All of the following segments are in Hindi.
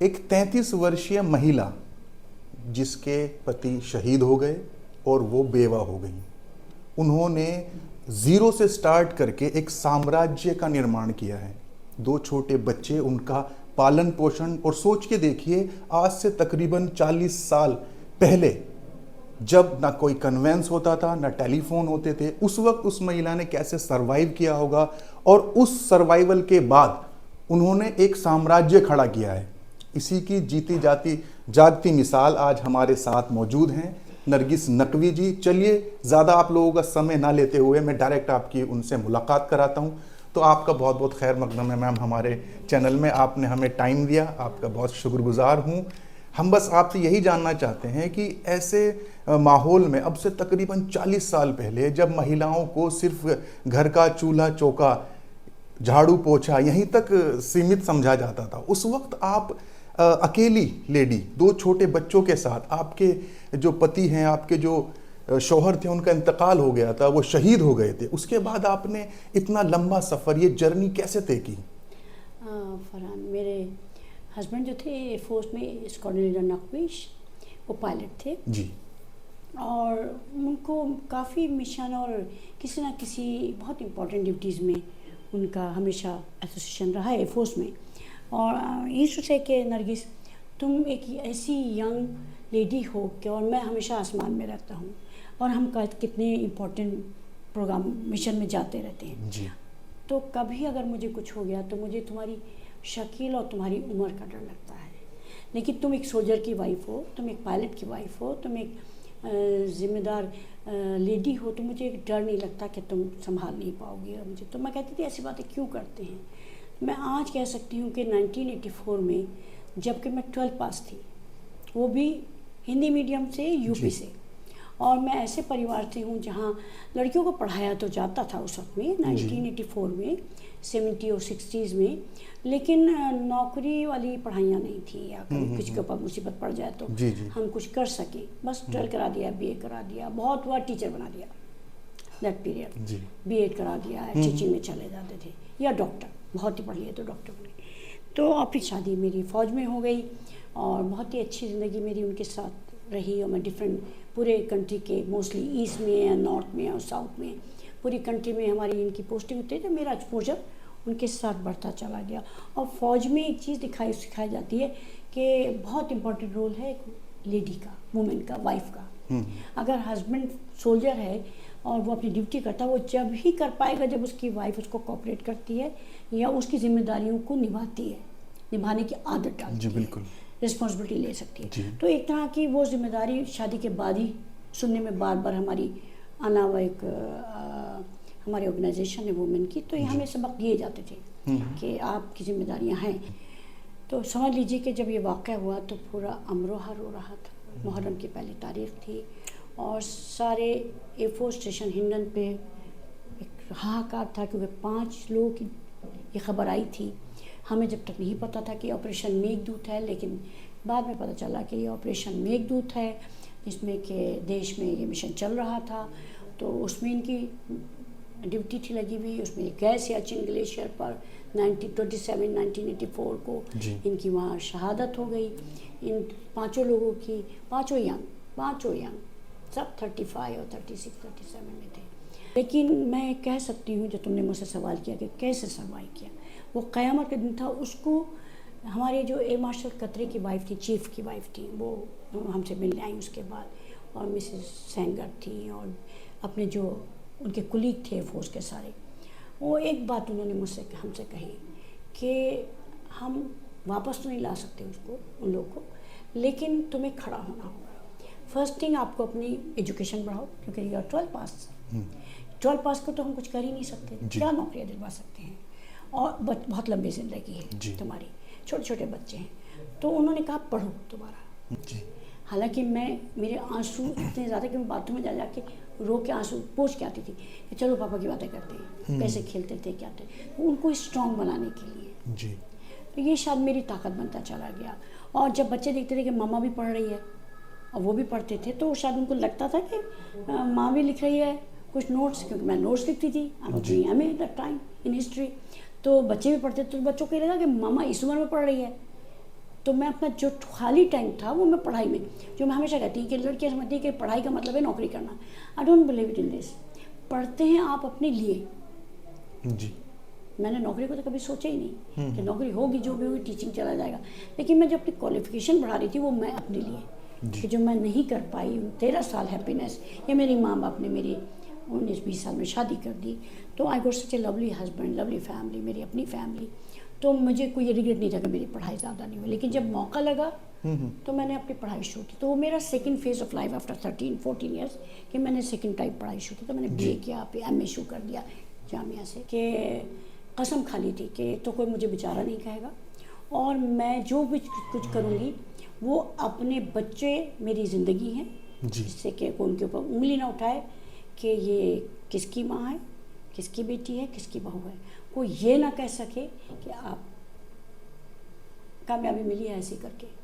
एक 33 वर्षीय महिला जिसके पति शहीद हो गए और वो बेवा हो गई, उन्होंने ज़ीरो से स्टार्ट करके एक साम्राज्य का निर्माण किया है। 2 छोटे बच्चे, उनका पालन पोषण, और सोच के देखिए आज से तकरीबन 40 साल पहले जब ना कोई कन्वेंस होता था ना टेलीफोन होते थे, उस वक्त उस महिला ने कैसे सरवाइव किया होगा, और उस सर्वाइवल के बाद उन्होंने एक साम्राज्य खड़ा किया है। इसी की जीती जाती जागती मिसाल आज हमारे साथ मौजूद हैं नरगिस नकवी जी। चलिए ज़्यादा आप लोगों का समय ना लेते हुए मैं डायरेक्ट आपकी उनसे मुलाकात कराता हूं। तो आपका बहुत बहुत खैर मकदम है मैम, हमारे चैनल में आपने हमें टाइम दिया, आपका बहुत शुक्रगुजार हूं। हम बस आपसे यही जानना चाहते हैं कि ऐसे माहौल में अब से तकरीबन 40 साल पहले जब महिलाओं को सिर्फ घर का चूल्हा चौका झाड़ू पोछा यहीं तक सीमित समझा जाता था, उस वक्त आप अकेली लेडी 2 छोटे बच्चों के साथ, आपके जो पति हैं, आपके जो शौहर थे, उनका इंतकाल हो गया था, वो शहीद हो गए थे, उसके बाद आपने इतना लंबा सफ़र, ये जर्नी कैसे तय की? फरहान, मेरे हस्बैंड जो थे एयरफोर्स में स्क्वाड्रन नकवीश, वो पायलट थे जी, और उनको काफ़ी मिशन और किसी ना किसी बहुत इम्पोर्टेंट ड्यूटीज़ में उनका हमेशा एसोसिएशन रहा है एयरफोर्स में। और ये सोचे कि नरगिस, तुम एक ऐसी यंग लेडी हो कि, और मैं हमेशा आसमान में रहता हूँ और हम कितने इम्पोर्टेंट प्रोग्राम मिशन में जाते रहते हैं जी। तो कभी अगर मुझे कुछ हो गया तो मुझे तुम्हारी शकील और तुम्हारी उम्र का डर लगता है। लेकिन तुम एक सोल्जर की वाइफ हो, तुम एक पायलट की वाइफ हो, तुम एक ज़िम्मेदार लेडी हो, तो मुझे एक डर नहीं लगता कि तुम संभाल नहीं पाओगी। और मुझे तो मैं कहती थी ऐसी बातें क्यों करते हैं। मैं आज कह सकती हूँ कि 1984 में जबकि मैं 12 पास थी, वो भी हिंदी मीडियम से, यूपी से, और मैं ऐसे परिवार से हूँ जहाँ लड़कियों को पढ़ाया तो जाता था उस वक्त में 1984 में, 70 और 60s में, लेकिन नौकरी वाली पढ़ाइयाँ नहीं थी, या कभी किसी के ऊपर मुसीबत पड़ जाए तो हम कुछ कर सकें। बस 12 करा दिया, BA करा दिया, बहुत हुआ टीचर बना दिया दैट पीरियड, B.Ed करा दिया, टीचिंग में चले जाते थे, या डॉक्टर, बहुत ही पढ़ लिए तो डॉक्टर बने। तो और फिर शादी मेरी फ़ौज में हो गई और बहुत ही अच्छी ज़िंदगी मेरी उनके साथ रही। और मैं डिफरेंट पूरे कंट्री के, मोस्टली ईस्ट में या नॉर्थ में और साउथ में, पूरी कंट्री में हमारी इनकी पोस्टिंग होती है, तो मेरा एक्सपोजर उनके साथ बढ़ता चला गया। और फ़ौज में एक चीज़ सिखाई जाती है कि बहुत इम्पोर्टेंट रोल है लेडी का, वुमेन का, वाइफ का। अगर हस्बैंड सोल्जर है और वो अपनी ड्यूटी करता है, वो जब ही कर पाएगा जब उसकी वाइफ उसको कोऑपरेट करती है या उसकी जिम्मेदारियों को निभाती है, निभाने की आदत डालती है, बिल्कुल रिस्पॉन्सिबिलिटी ले सकती है। तो एक तरह की वो जिम्मेदारी शादी के बाद ही सुनने में बार बार हमारी आना, वो एक हमारी ऑर्गेनाइजेशन है वुमेन की, तो ये हमें सबक दिए जाते थे कि आपकी जिम्मेदारियाँ हैं। तो समझ लीजिए कि जब ये वाक़या हुआ तो पूरा अमरोहा रो रहा था। मुहर्रम की पहली तारीख थी और सारे एयरफोर्स स्टेशन हिंडन पे एक हाहाकार था, क्योंकि 5 लोगों की ये खबर आई थी। हमें जब तक नहीं पता था कि ऑपरेशन मेघदूत है, लेकिन बाद में पता चला कि ये ऑपरेशन मेघदूत है, जिसमें कि देश में ये मिशन चल रहा था। तो उसमें इनकी ड्यूटी थी लगी हुई, उसमें गए सियाचिन ग्लेशियर पर 1984 को इनकी वहाँ शहादत हो गई। इन 5 लोगों की, पाँचों यंग, सब 35 और 36, 37 में थे। लेकिन मैं कह सकती हूँ, जो तुमने मुझसे सवाल किया कि कैसे सर्वाइव किया, वो क़यामत का दिन था। उसको हमारे जो एयर मार्शल कतरे की वाइफ थी, चीफ की वाइफ थी, वो हमसे मिलने आई उसके बाद, और मिसेस सेंगर थी, और अपने जो उनके कुलीग थे फोर्स के सारे, वो एक बात उन्होंने मुझसे हमसे कही कि हम वापस तो नहीं ला सकते उसको, उन लोगों को, लेकिन तुम्हें खड़ा होना होगा। फर्स्ट थिंग, आपको अपनी एजुकेशन बढ़ाओ, क्योंकि यू आर 12 पास। 12 पास को तो हम कुछ कर ही नहीं सकते, क्या नौकरियाँ दिलवा सकते हैं, और बहुत लंबी ज़िंदगी है तुम्हारी, छोटे छोटे बच्चे हैं। तो उन्होंने कहा पढ़ो दोबारा। हालांकि मेरे आंसू इतने ज़्यादा कि मैं बाथरूम में जा के रो के आंसू पोंछ के आती थी कि चलो पापा की बातें करते हैं, कैसे खेलते थे, क्या थे, तो उनको स्ट्रॉन्ग बनाने के लिए। तो ये शायद मेरी ताकत बनता चला गया। और जब बच्चे देखते थे कि मामा भी पढ़ रही है और वो भी पढ़ते थे, तो शायद उनको लगता था कि माँ भी लिख रही है कुछ नोट्स, क्योंकि मैं नोट्स लिखती थी हमें दैट टाइम इन हिस्ट्री। तो बच्चे भी पढ़ते थे, तो बच्चों को लगा कि मामा इस उम्र में पढ़ रही है, तो मैं अपना जो खाली टाइम था वो मैं पढ़ाई में, जो मैं हमेशा कहती हूँ कि लड़कियाँ समझती हैं कि पढ़ाई का मतलब है नौकरी करना। I don't believe it in this. पढ़ते हैं आप अपने लिए। जी। मैंने नौकरी को तो कभी सोचा ही नहीं कि नौकरी होगी, जो भी होगी टीचिंग चला जाएगा। लेकिन मैं जो अपनी क्वालिफिकेशन बढ़ा रही थी वो मैं अपने लिए, कि जो मैं नहीं कर पाई 13 साल हैप्पीनेस, ये मेरी माँ बाप ने मेरी 19-20 साल में शादी कर दी। तो I got such A lovely husband, lovely family, मेरी अपनी फैमिली। तो मुझे कोई रिग्रेट नहीं था कि मेरी पढ़ाई ज़्यादा नहीं हुई। लेकिन जब मौका लगा तो मैंने अपनी पढ़ाई शुरू की। तो वो मेरा second phase of life after 13-14 years कि मैंने सेकंड टाइप पढ़ाई शुरू की। तो मैंने BA किया, फिर MA शुरू कर दिया जामिया से, कि कसम खा ली थी कि तो कोई मुझे बेचारा नहीं कहेगा, और मैं जो भी कुछ करूँगी वो अपने बच्चे मेरी ज़िंदगी हैं, जिससे कि कोई उनके ऊपर उंगली ना उठाए कि ये किसकी माँ है, किसकी बेटी है, किसकी बहू है। कोई ये ना कह सके कि आप कामयाबी मिली है ऐसे करके।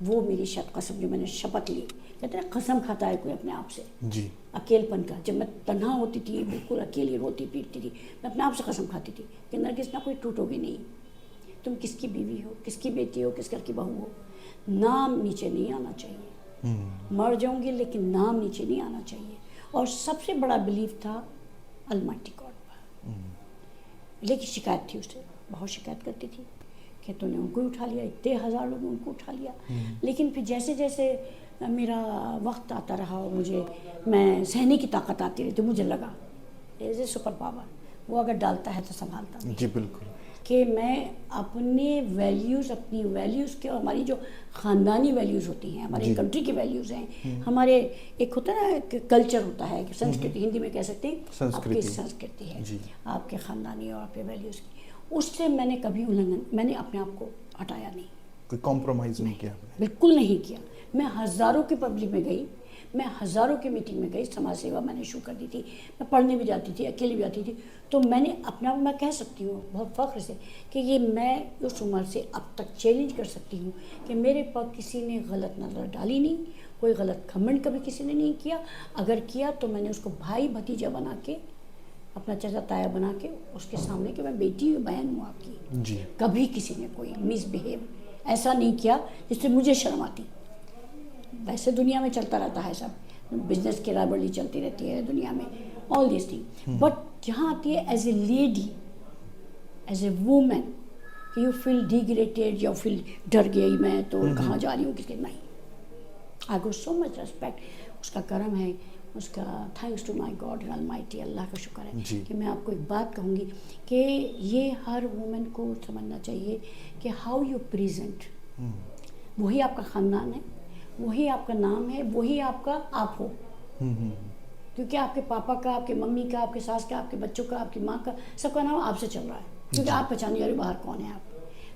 वो मेरी कसम जो मैंने शपथ ली, कहते हैं कसम खाता है कोई अपने आप से जी। अकेलपन का। जब मैं तन्हा होती थी, बिल्कुल अकेली रोती पीटती थी, मैं अपने आप से कसम खाती थी कि नरगिस ना कोई टूटोगी नहीं। तुम किसकी बीवी हो, किसकी बेटी हो, किस घर की बहू हो, नाम नीचे नहीं आना चाहिए। मर जाऊंगी लेकिन नाम नीचे नहीं आना चाहिए। और सबसे बड़ा बिलीव था अलमाइटी गॉड पर। लेकिन शिकायत थी उससे, बहुत शिकायत करती थी कि तूने उनको ही उठा लिया, इतने हज़ार लोगों ने उनको उठा लिया। लेकिन फिर जैसे जैसे मेरा वक्त आता रहा और मैं सहने की ताकत आती रही, तो मुझे लगा एज ए सुपर पावर, वो अगर डालता है तो संभालता है। जी बिल्कुल। कि मैं अपने वैल्यूज़, अपनी वैल्यूज़ के, और हमारी जो ख़ानदानी वैल्यूज़ होती हैं, हमारी कंट्री की वैल्यूज़ हैं, हमारे एक होता है ना कल्चर होता है, कि संस्कृति, हिंदी में कह सकते हैं आपकी संस्कृति है, आपके ख़ानदानी और आपके वैल्यूज़ की, उससे मैंने कभी उल्लंघन, मैंने अपने आप को हटाया नहीं, कोई कॉम्प्रोमाइज़ नहीं किया, बिल्कुल नहीं किया। मैं हज़ारों की पब्लिक में गई, मैं हज़ारों की मीटिंग में गई, समाज सेवा मैंने शुरू कर दी थी, मैं पढ़ने भी जाती थी, अकेली भी जाती थी। तो मैंने अपना, मैं कह सकती हूँ बहुत फ़ख्र से कि ये मैं उस उम्र से अब तक चैलेंज कर सकती हूँ कि मेरे पर किसी ने गलत नज़र डाली नहीं, कोई गलत कमेंट कभी किसी ने नहीं किया। अगर किया तो मैंने उसको भाई भतीजा बना के, अपना चाचा ताया बना के उसके सामने कि मैं बेटी हूँ, बहन हूँ आपकी जी। कभी किसी ने कोई मिसबिहेव ऐसा नहीं किया जिससे मुझे शर्म आती। वैसे दुनिया में चलता रहता है सब, बिजनेस की राइवलरी चलती रहती है दुनिया में, ऑल दिस थिंग, बट जहाँ आती है as a lady, as a woman, you feel degraded, या फील डर गई मैं तो कहाँ जा रही हूँ, किसके, नहीं। आई गो सो मच रेस्पेक्ट, उसका करम है, उसका thanks to my God and almighty, Allah का शुक्र है कि मैं आपको एक बात कहूँगी कि ये हर वूमेन को समझना चाहिए कि हाउ यू प्रेजेंट, वही आपका ख़ानदान है, वही आपका नाम है, वही आपका आप हो। क्योंकि आपके पापा का, आपके मम्मी का, आपके सास का, आपके बच्चों का, आपकी माँ का, सबका नाम आपसे चल रहा है, क्योंकि आप पहचानिए अरे बाहर कौन है आप।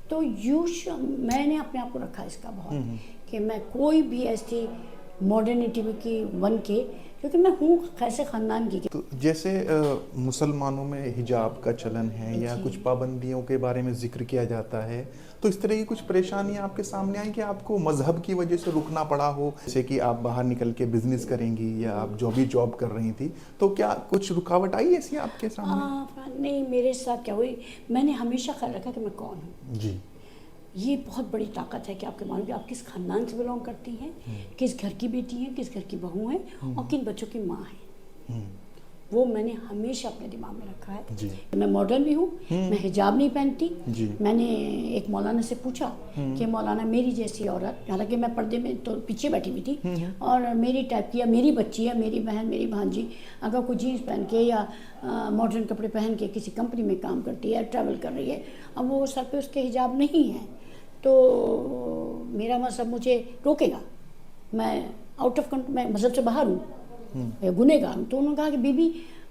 तो मैंने अपने आप को रखा इसका बहुत कि मैं कोई भी ऐसी मॉडर्निटी की बन के, क्योंकि मैं हूँ कैसे ख़ानदान की। तो जैसे मुसलमानों में हिजाब का चलन है या कुछ पाबंदियों के बारे में जिक्र किया जाता है, तो इस तरह की कुछ परेशानियां आपके सामने आई कि आपको मजहब की वजह से रुकना पड़ा हो, जैसे कि आप बाहर निकल के बिजनेस करेंगी या आप जॉब कर रही थी, तो क्या कुछ रुकावट आई ऐसी आपके सामने? नहीं, मेरे साथ क्या हुई, मैंने हमेशा ख्याल रखा कि मैं कौन हूँ जी। ये बहुत बड़ी ताकत है कि आपके मालूम कि आप किस खानदान से बिलोंग करती हैं, किस घर की बेटी हैं, किस घर की बहू हैं और किन बच्चों की माँ है। वो मैंने हमेशा अपने दिमाग में रखा है जी। मैं मॉडर्न भी हूँ, मैं हिजाब नहीं पहनती। मैंने एक मौलाना से पूछा कि मौलाना मेरी जैसी औरत, हालांकि मैं पर्दे में तो पीछे बैठी हुई थी, और मेरी टाइप की, या मेरी बच्ची या मेरी बहन, मेरी भांजी अगर कोई जीन्स पहन के या मॉडर्न कपड़े पहन के किसी कंपनी में काम करती है, ट्रैवल कर रही है, अब वो सर पे उसके हिजाब नहीं है, तो मेरा मज़हब मुझे रोकेगा, मैं आउट ऑफ कंट्री, मैं मज़हब से बाहर हूँ, गुनहगार हूँ। तो उन्होंने कहा कि बीबी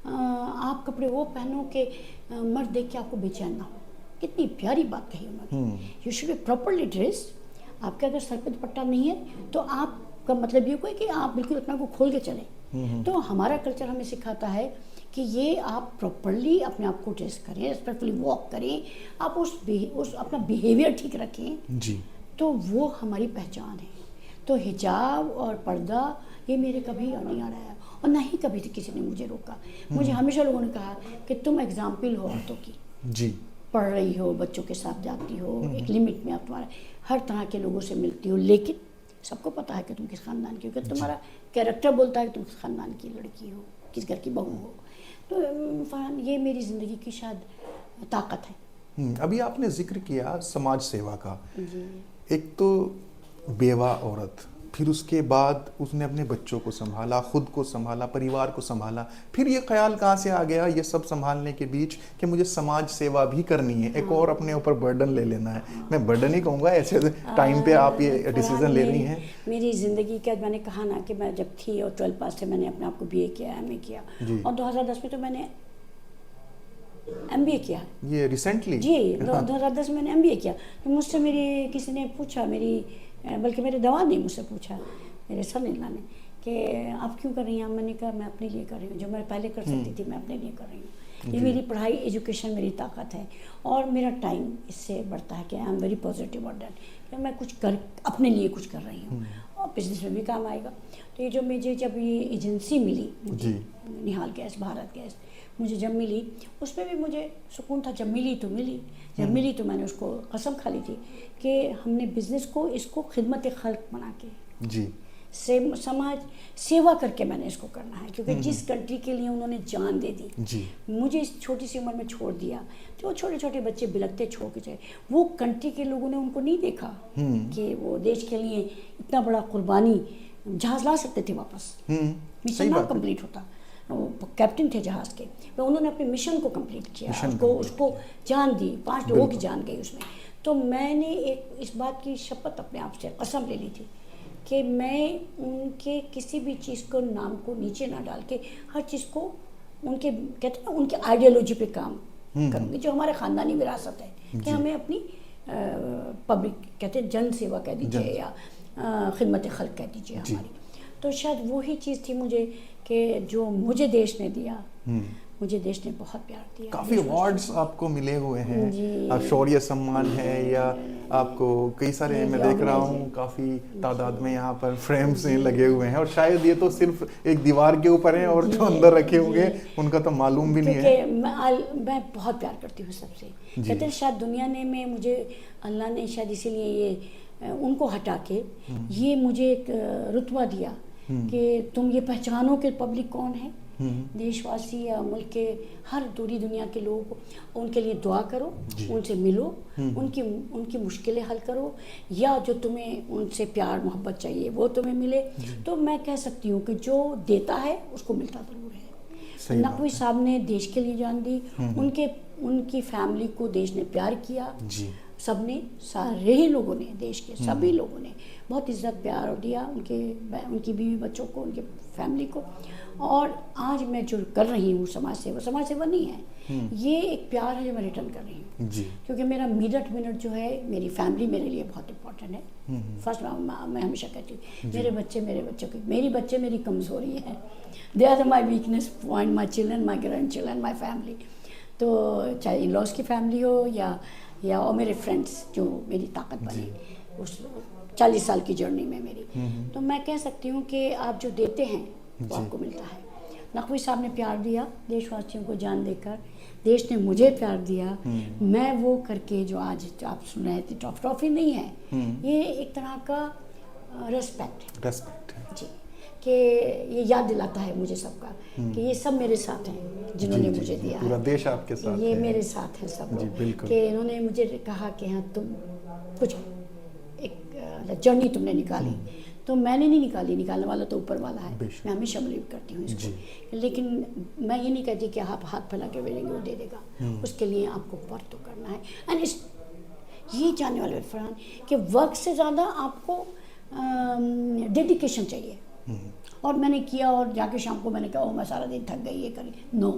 आप कपड़े वो पहनो कि मर्द देख के आपको बेचैन ना हो। कितनी प्यारी बात कही उन्होंने। You should be properly dressed. आपके अगर सर पे दुपट्टा नहीं है तो आपका मतलब ये कोई कि आप बिल्कुल अपना को खोल के चलें। तो हमारा कल्चर हमें सिखाता है कि ये आप प्रॉपरली अपने आप को ड्रेस करें, रेस्पेक्टफुली वॉक करें, आप उस अपना बिहेवियर ठीक रखें जी, तो वो हमारी पहचान है। तो हिजाब और पर्दा ये मेरे कभी नहीं आ रहा है, और ना ही कभी किसी ने मुझे रोका। मुझे हमेशा लोगों ने कहा कि तुम एग्जाम्पल हो औरतों की जी, पढ़ रही हो, बच्चों के साथ जाती हो, एक लिमिट में आप तुम्हारा हर तरह के लोगों से मिलती हो, लेकिन सबको पता है कि तुम किस खानदान की हो, क्योंकि तुम्हारा कैरेक्टर बोलता है कि तुम किस खानदान की लड़की हो, किस घर की बहू हो। तो फरहान, ये मेरी ज़िंदगी की शायद ताकत है। अभी आपने जिक्र किया समाज सेवा का। जी। एक तो बेवा औरत, फिर उसके बाद उसने अपने बच्चों को संभाला, खुद को संभाला, परिवार को संभाला, फिर ये ख्याल कहाँ से आ गया ये सब संभालने के बीच कि मुझे समाज सेवा भी करनी है, एक और अपने ऊपर बर्डन ले लेना है। मैं बर्डन ही कहूँगा, ऐसे टाइम पे आप ये डिसीजन ले रही हैं। मेरी ज़िंदगी का, मैंने कहा ना कि मैं जब थी और 12 पास से मैंने अपने आप को BA किया, MA किया, और 2010 में तो मैंने MBA किया। ये रिसेंटली? जी, 2010 में मैंने MBA किया। तो मुझसे मेरी किसी ने पूछा, बल्कि मेरे दवाद ने मुझसे पूछा, मेरे सर इन-लॉ ने, कि आप क्यों कर रही हैं? मैंने कहा मैं अपने लिए कर रही हूँ, जो मैं पहले कर सकती थी मैं अपने लिए कर रही हूँ। ये मेरी पढ़ाई, एजुकेशन मेरी ताकत है, और मेरा टाइम इससे बढ़ता है कि I am very positive on that, कि मैं कुछ कर, अपने लिए कुछ कर रही हूँ, और बिजनेस में भी काम आएगा। तो ये जो मुझे जब ये एजेंसी मिली मुझे, निहाल गैस, भारत गैस, मुझे जब मिली, उसमें भी मुझे सुकून था। जब मिली तो मिली, जब मिली तो मैंने उसको कसम खा ली थी कि हमने बिज़नेस को, इसको खिदमत खल्क बना के जी, समाज सेवा करके मैंने इसको करना है, क्योंकि जिस कंट्री के लिए उन्होंने जान दे दी जी, मुझे इस छोटी सी उम्र में छोड़ दिया, जो छोटे छोटे बच्चे बिलखते छोड़ के जाए, वो कंट्री के लोगों ने उनको नहीं देखा कि वो देश के लिए इतना बड़ा कुर्बानी, जहाज़ ला सकते थे वापस, मिशन ना कंप्लीट होता। वो कैप्टन थे जहाज़ के, तो उन्होंने अपने मिशन को कंप्लीट किया, उसको जान दी, 5 लोगों की जान गई उसमें। तो मैंने एक इस बात की शपथ अपने आप से कसम ले ली थी कि मैं उनके किसी भी चीज़ को, नाम को नीचे ना डाल के, हर चीज़ को उनके, कहते हैं ना, उनके आइडियोलॉजी पे काम करूँगी, जो हमारे ख़ानदानी विरासत है कि हमें अपनी पब्लिक, कहते हैं जन सेवा कह दीजिए या खिदमत खल्क कह दीजिए हमारी। तो शायद वही चीज़ थी मुझे, कि जो मुझे देश ने दिया, मुझे देश ने बहुत प्यार दिया। काफ़ी अवार्ड्स आपको मिले हुए हैं, आप शौर्य सम्मान है, या आपको कई सारे, मैं देख रहा हूँ काफ़ी तादाद में यहाँ पर फ्रेम्स लगे हुए हैं, और शायद ये तो सिर्फ एक दीवार के ऊपर हैं, और जो अंदर रखे होंगे उनका तो मालूम भी नहीं है। क्योंकि मैं बहुत प्यार करती हूँ सबसे। कहते हैं शायद दुनिया ने में मुझे, अल्लाह ने शायद इसीलिए ये उनको हटा के ये मुझे एक रुतबा दिया कि तुम ये पहचानो कि पब्लिक कौन है, देशवासी या मुल्क के हर दूरी दुनिया के लोग, उनके लिए दुआ करो, उनसे मिलो, उनकी मुश्किलें हल करो, या जो तुम्हें उनसे प्यार मोहब्बत चाहिए वो तुम्हें मिले। तो मैं कह सकती हूँ कि जो देता है उसको मिलता ज़रूर है। नकवी साहब ने देश के लिए जान दी, उनकी फैमिली को देश ने प्यार किया, सबने, सारे ही लोगों ने, देश के सभी लोगों ने बहुत इज्जत प्यार दिया उनकी बीवी बच्चों को, उनके फैमिली को। और आज मैं जो कर रही हूँ समाज सेवा नहीं है, ये एक प्यार है जो मैं रिटर्न कर रही हूँ, क्योंकि मेरा मिनट जो है, मेरी फैमिली मेरे लिए बहुत इंपॉर्टेंट है। फर्स्ट मैं हमेशा कहती हूँ मेरे बच्चे मेरी कमज़ोरी है, they are my weakness point, my children, my grand children, my family. तो चाहे इन लॉज की फैमिली हो या और मेरे फ्रेंड्स जो मेरी ताकत बने उस 40 साल की जर्नी में मेरी। तो मैं कह सकती हूँ कि आप जो देते हैं वो आपको मिलता है। नकवी साहब ने प्यार दिया देशवासियों को जान देकर, देश ने मुझे प्यार दिया, मैं वो करके जो आज जो आप सुन रहे थे, ट्रॉफी नहीं है, ये एक तरह का रेस्पेक्ट है जी, कि ये याद दिलाता है मुझे सबका कि ये सब मेरे साथ हैं जिन्होंने मुझे दिया पूरा है, देश आपके साथ ये है। मेरे साथ है सब लोग, बिल्कुल। कि इन्होंने मुझे कहा कि हाँ तुम कुछ एक जर्नी तुमने निकाली, तो मैंने नहीं निकालने वाला तो ऊपर वाला है। मैं हमेशा बिलीव करती हूँ इसको, लेकिन मैं ये नहीं कहती कि आप हाथ फैला के बोलेंगे वो दे देगा, उसके लिए आपको वर्क तो करना है। एंड ये जानने वाले फरहान कि वर्क से ज़्यादा आपको डेडिकेशन चाहिए। और मैंने किया और जाके शाम को मैंने कहा मैं सारा दिन थक गई ये करी, नो,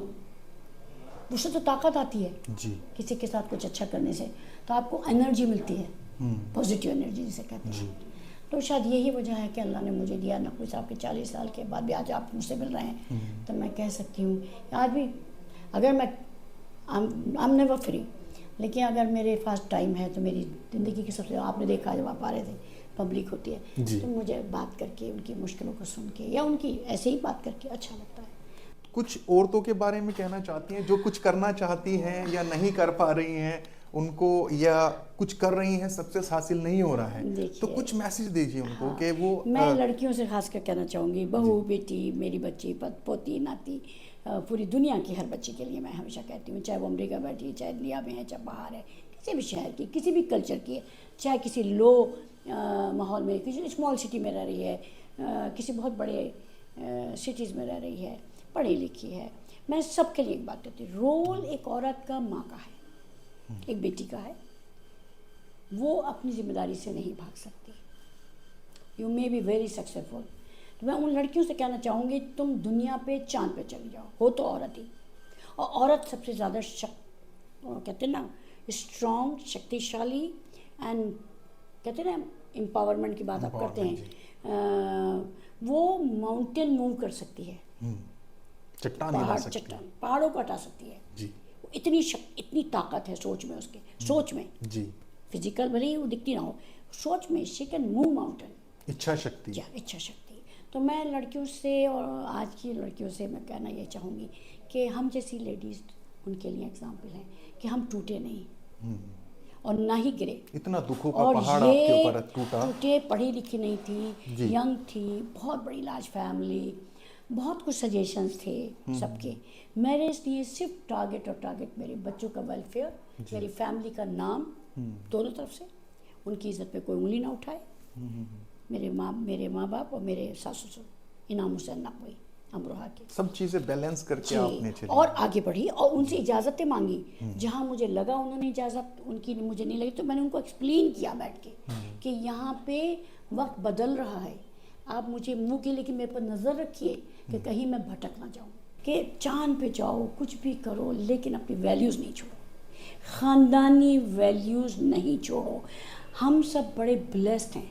उससे तो ताकत आती है जी। किसी के साथ कुछ अच्छा करने से तो आपको एनर्जी मिलती है, पॉजिटिव एनर्जी जिसे कहते हैं। तो शायद यही वजह है कि अल्लाह ने मुझे दिया। नकवी साहब के 40 साल के बाद भी आज आप मुझसे मिल रहे हैं, तो मैं कह सकती हूँ आज भी अगर मैं आई एम नेवर फ्री, लेकिन अगर मेरे पास टाइम है तो मेरी ज़िंदगी की सबसे, आपने देखा जब आप आ रहे थे पब्लिक होती है तो मुझे बात करके उनकी मुश्किलों को सुन के या उनकी ऐसे ही बात करके अच्छा लगता है। कुछ औरतों के बारे में कहना चाहती हैं जो कुछ करना चाहती हैं या नहीं कर पा रही हैं उनको, या कुछ कर रही हैं सक्सेस हासिल नहीं हो रहा है, तो कुछ मैसेज दीजिए उनको। हाँ, कि वो मैं लड़कियों से खास कर कहना चाहूँगी, बहू बेटी, मेरी बच्ची, पोती नाती, पूरी दुनिया की हर बच्ची के लिए मैं हमेशा कहती हूँ, चाहे वो अमेरिका बैठी है, चाहे इंडिया में है, चाहे बाहर है, किसी भी शहर की, किसी भी कल्चर की है, चाहे किसी लो माहौल में, किसी स्मॉल सिटी में रह रही है, किसी बहुत बड़े सिटीज़ में रह रही है, पढ़ी लिखी है, मैं सबके लिए एक बात कहती हूँ, रोल एक औरत का माँ का है, एक बेटी का है, वो अपनी जिम्मेदारी से नहीं भाग सकती। You may be very successful. तो मैं उन लड़कियों से कहना चाहूँगी, तुम दुनिया पे चांद पे चली जाओ, हो तो औरत ही, और औरत सबसे ज़्यादा कहते हैं ना स्ट्रॉन्ग, शक्तिशाली एंड कहते हैं ना एम्पावरमेंट की बात आप करते हैं, वो माउंटेन मूव कर सकती है, चट्टान हिला सकती है, चट्टान पहाड़ों को हटा सकती है जी। इतनी ताकत है सोच में, उसके सोच में जी। फिजिकल भले ही वो दिखती ना हो, सोच में शी कैन मूव माउंटेन। इच्छा शक्ति। या इच्छा शक्ति। तो मैं लड़कियों से और आज की लड़कियों से मैं कहना ये चाहूँगी कि हम जैसी लेडीज उनके लिए एग्जाम्पल हैं कि हम टूटे नहीं और ना ही गिरे। इतना दुखों का और पहाड़ ये आपके ऊपर टूटे, पढ़ी लिखी नहीं थी, यंग थी, बहुत बड़ी लार्ज फैमिली, बहुत कुछ सजेशंस थे सबके। मेरे इसलिए सिर्फ टारगेट और टारगेट मेरे बच्चों का वेलफेयर, मेरी फैमिली का नाम दोनों तरफ से, उनकी इज्जत पे कोई उंगली ना उठाए, मेरे माँ बाप और मेरे सास ससुर, इनाम हुसैन नकवी अमरोहा के, सब चीज़ें बैलेंस करके आपने चली और आगे बढ़ी और उनसे इजाज़तें मांगी। जहाँ मुझे लगा उन्होंने इजाज़त उनकी मुझे नहीं लगी तो मैंने उनको एक्सप्लेन किया बैठ के कि यहाँ पे वक्त बदल रहा है, आप मुझे मुँह के लेकिन मेरे पर नज़र रखिए कि कहीं मैं भटक ना जाऊँ, कि चांद पे जाओ, कुछ भी करो, लेकिन अपनी वैल्यूज़ नहीं छोड़ो, ख़ानदानी वैल्यूज़ नहीं छोड़ो। हम सब बड़े ब्लेस्ड हैं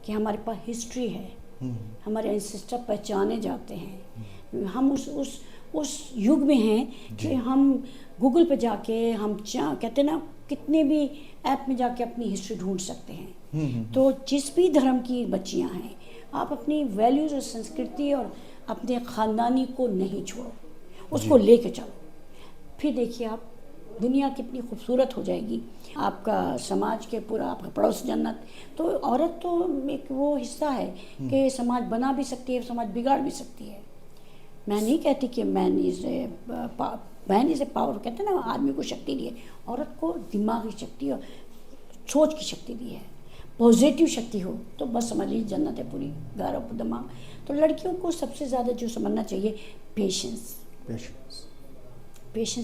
कि हमारे पास हिस्ट्री है, हमारे एंसेस्टर पहचाने जाते हैं। हम उस युग में हैं कि हम गूगल पे जाके हम कहते हैं ना कितने भी ऐप में जाके अपनी हिस्ट्री ढूंढ सकते हैं। तो जिस भी धर्म की बच्चियां हैं, आप अपनी वैल्यूज़ और संस्कृति और अपने ख़ानदानी को नहीं छोड़ो, उसको लेके चलो, फिर देखिए आप दुनिया कितनी खूबसूरत हो जाएगी, आपका समाज के पूरा आपका पड़ोस जन्नत। तो औरत तो एक वो हिस्सा है कि समाज बना भी सकती है, समाज बिगाड़ भी सकती है। मैं नहीं कहती कि मैन इज़ ए पावर, कहते हैं ना आदमी को शक्ति दी है, औरत को दिमागी शक्ति और सोच की शक्ति दी है, पॉजिटिव शक्ति हो तो बस समझ लीजिए जन्नत है पूरी, गारा दिमाग। तो लड़कियों को सबसे ज़्यादा जो समझना चाहिए पेशेंस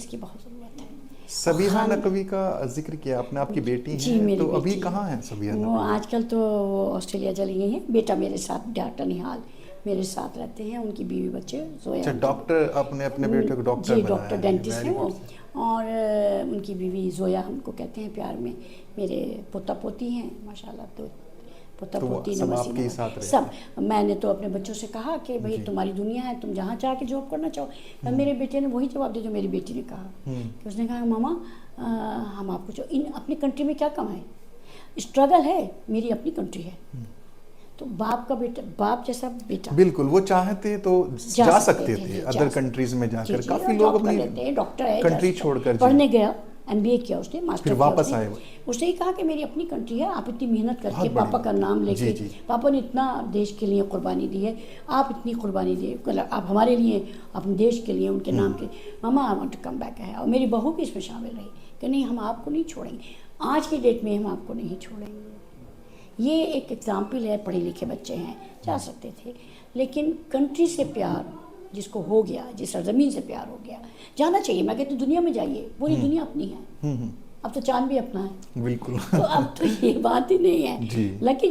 की बहुत ज़रूरत है। सबीहा नकवी का जिक्र किया आपने, आपकी बेटी है, तो अभी कहाँ है सबीहा नकवी? वो आजकल तो ऑस्ट्रेलिया चली गई हैं। बेटा मेरे साथ डॉक्टर निहाल मेरे साथ रहते हैं, उनकी बीवी बच्चे जोया। अच्छा, डॉक्टर अपने बेटे को डॉक्टर जी, बनाया डॉक्टर डेंटिस्ट हैं वो, और उनकी बीवी जोया हमको कहते हैं प्यार में। मेरे पोता पोती हैं माशाल्लाह, तो पोता पोती सब आपके साथ रहते सब। मैंने तो अपने बच्चों से कहा कि भाई तुम्हारी दुनिया है, तुम जहाँ चाह के जॉब करना चाहो। मेरे बेटे ने वही जवाब दिया जो मेरी बेटी ने कहा कि उसने कहा मामा हम आपको जो अपनी कंट्री में क्या कमाएं, स्ट्रगल है, मेरी अपनी कंट्री है। तो बाप का बेटा, बाप जैसा बेटा, बिल्कुल वो चाहते तो जा सकते थे अदर कंट्रीज में जाकर। काफी लोग अपनी डॉक्टर है कंट्री छोड़कर पढ़ने गया, MBA किया उसने, मास्टर फिर वापस आए। उसने ही कहा कि मेरी अपनी कंट्री है, आप इतनी मेहनत करके पापा का नाम लेके, पापा ने इतना देश के लिए कुर्बानी दी है, आप इतनी कुर्बानी दिए, आप हमारे लिए, अपने देश के लिए, उनके नाम के, मामा I want to come back है। और मेरी बहू भी इसमें शामिल रही कि नहीं हम आपको नहीं छोड़ेंगे, आज की डेट में हम आपको नहीं छोड़ेंगे। ये एक एग्जाम्पल है, पढ़े लिखे बच्चे हैं, जा सकते थे, लेकिन कंट्री से प्यार जिसको हो गया, जिस ज़मीन से प्यार हो गया, जाना चाहिए। मैं कहती दुनिया में जाइए, पूरी दुनिया अपनी है, अब तो चांद भी अपना है। बिल्कुल। तो अब तो ये बात ही नहीं है। Lucky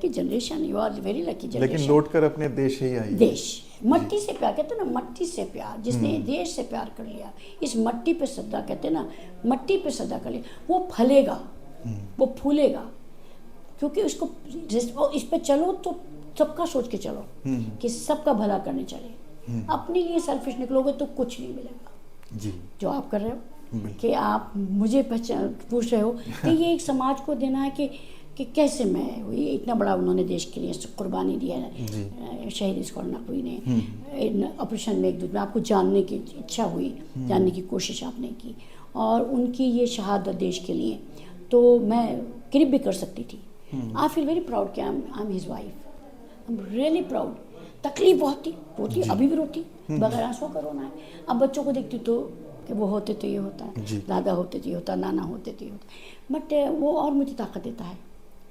generation, you are very lucky generation. लेकिन लौट कर अपने देश ही आई। देश, मट्टी से प्यार, कहते हैं ना मट्टी से प्यार, जिसने देश से प्यार कर लिया, इस मट्टी पे सदा, कहते हैं ना मट्टी पे सदा कर लिया, वो फलेगा, वो फूलेगा, क्योंकि उसको इस पे चलो तो सबका सोच के चलो कि सबका भला करने चले। अपने लिए सेल्फिश निकलोगे तो कुछ नहीं मिलेगा जी। जो आप कर रहे हो कि आप मुझे पूछ रहे हो कि ये एक समाज को देना है कि कि कैसे मैं हुई, इतना बड़ा उन्होंने देश के लिए कुर्बानी दी है, शहीद इस्कॉन नकवी ने ऑपरेशन मेघदूत में। आपको जानने की इच्छा हुई, जानने की कोशिश आपने की, और उनकी ये शहादत देश के लिए, तो मैं क्लिप भी कर सकती थी। आई फील वेरी प्राउड कि I am his wife, I am really proud. तकलीफ बहुत थी, रोती अभी भी रोती, बगैर आंसू का रोना है। अब बच्चों को देखती तो कि वो होते तो ये होता है, दादा होते तो ये होता, नाना होते तो ये होता, बट वो और मुझे ताकत देता है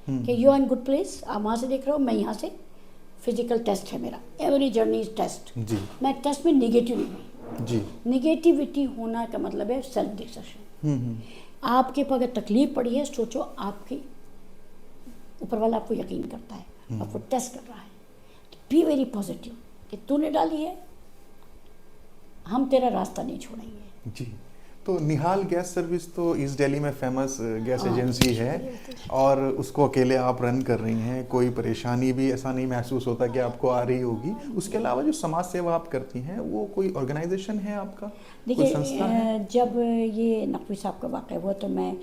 कि you are in good place. आप वहाँ से देख रहे हो, मैं यहाँ से, फिजिकल टेस्ट है मेरा, एवरी जर्नी इज टेस्ट। मैं टेस्ट में निगेटिव नहीं हुई। निगेटिविटी होना का मतलब है सेल्फ डिस्ट्रक्शन। आपके पर अगर तकलीफ पड़ी है, सोचो आपके ऊपर वाला आपको यकीन करता है, आपको टेस्ट कर रहा है, तो बी वेरी पॉजिटिव कि तूने डाली है, हम तेरा रास्ता नहीं छोड़ेंगे। जी। तो निहाल गैस सर्विस तो ईस्ट दिल्ली में फेमस गैस एजेंसी है, और उसको अकेले आप रन कर रही हैं, कोई परेशानी भी ऐसा नहीं महसूस होता कि आपको आ रही होगी। उसके अलावा जो समाज सेवा आप करती हैं, वो कोई ऑर्गेनाइजेशन है आपका? देखिए, जब ये नकवी साहब का वाक़या हुआ तो मैं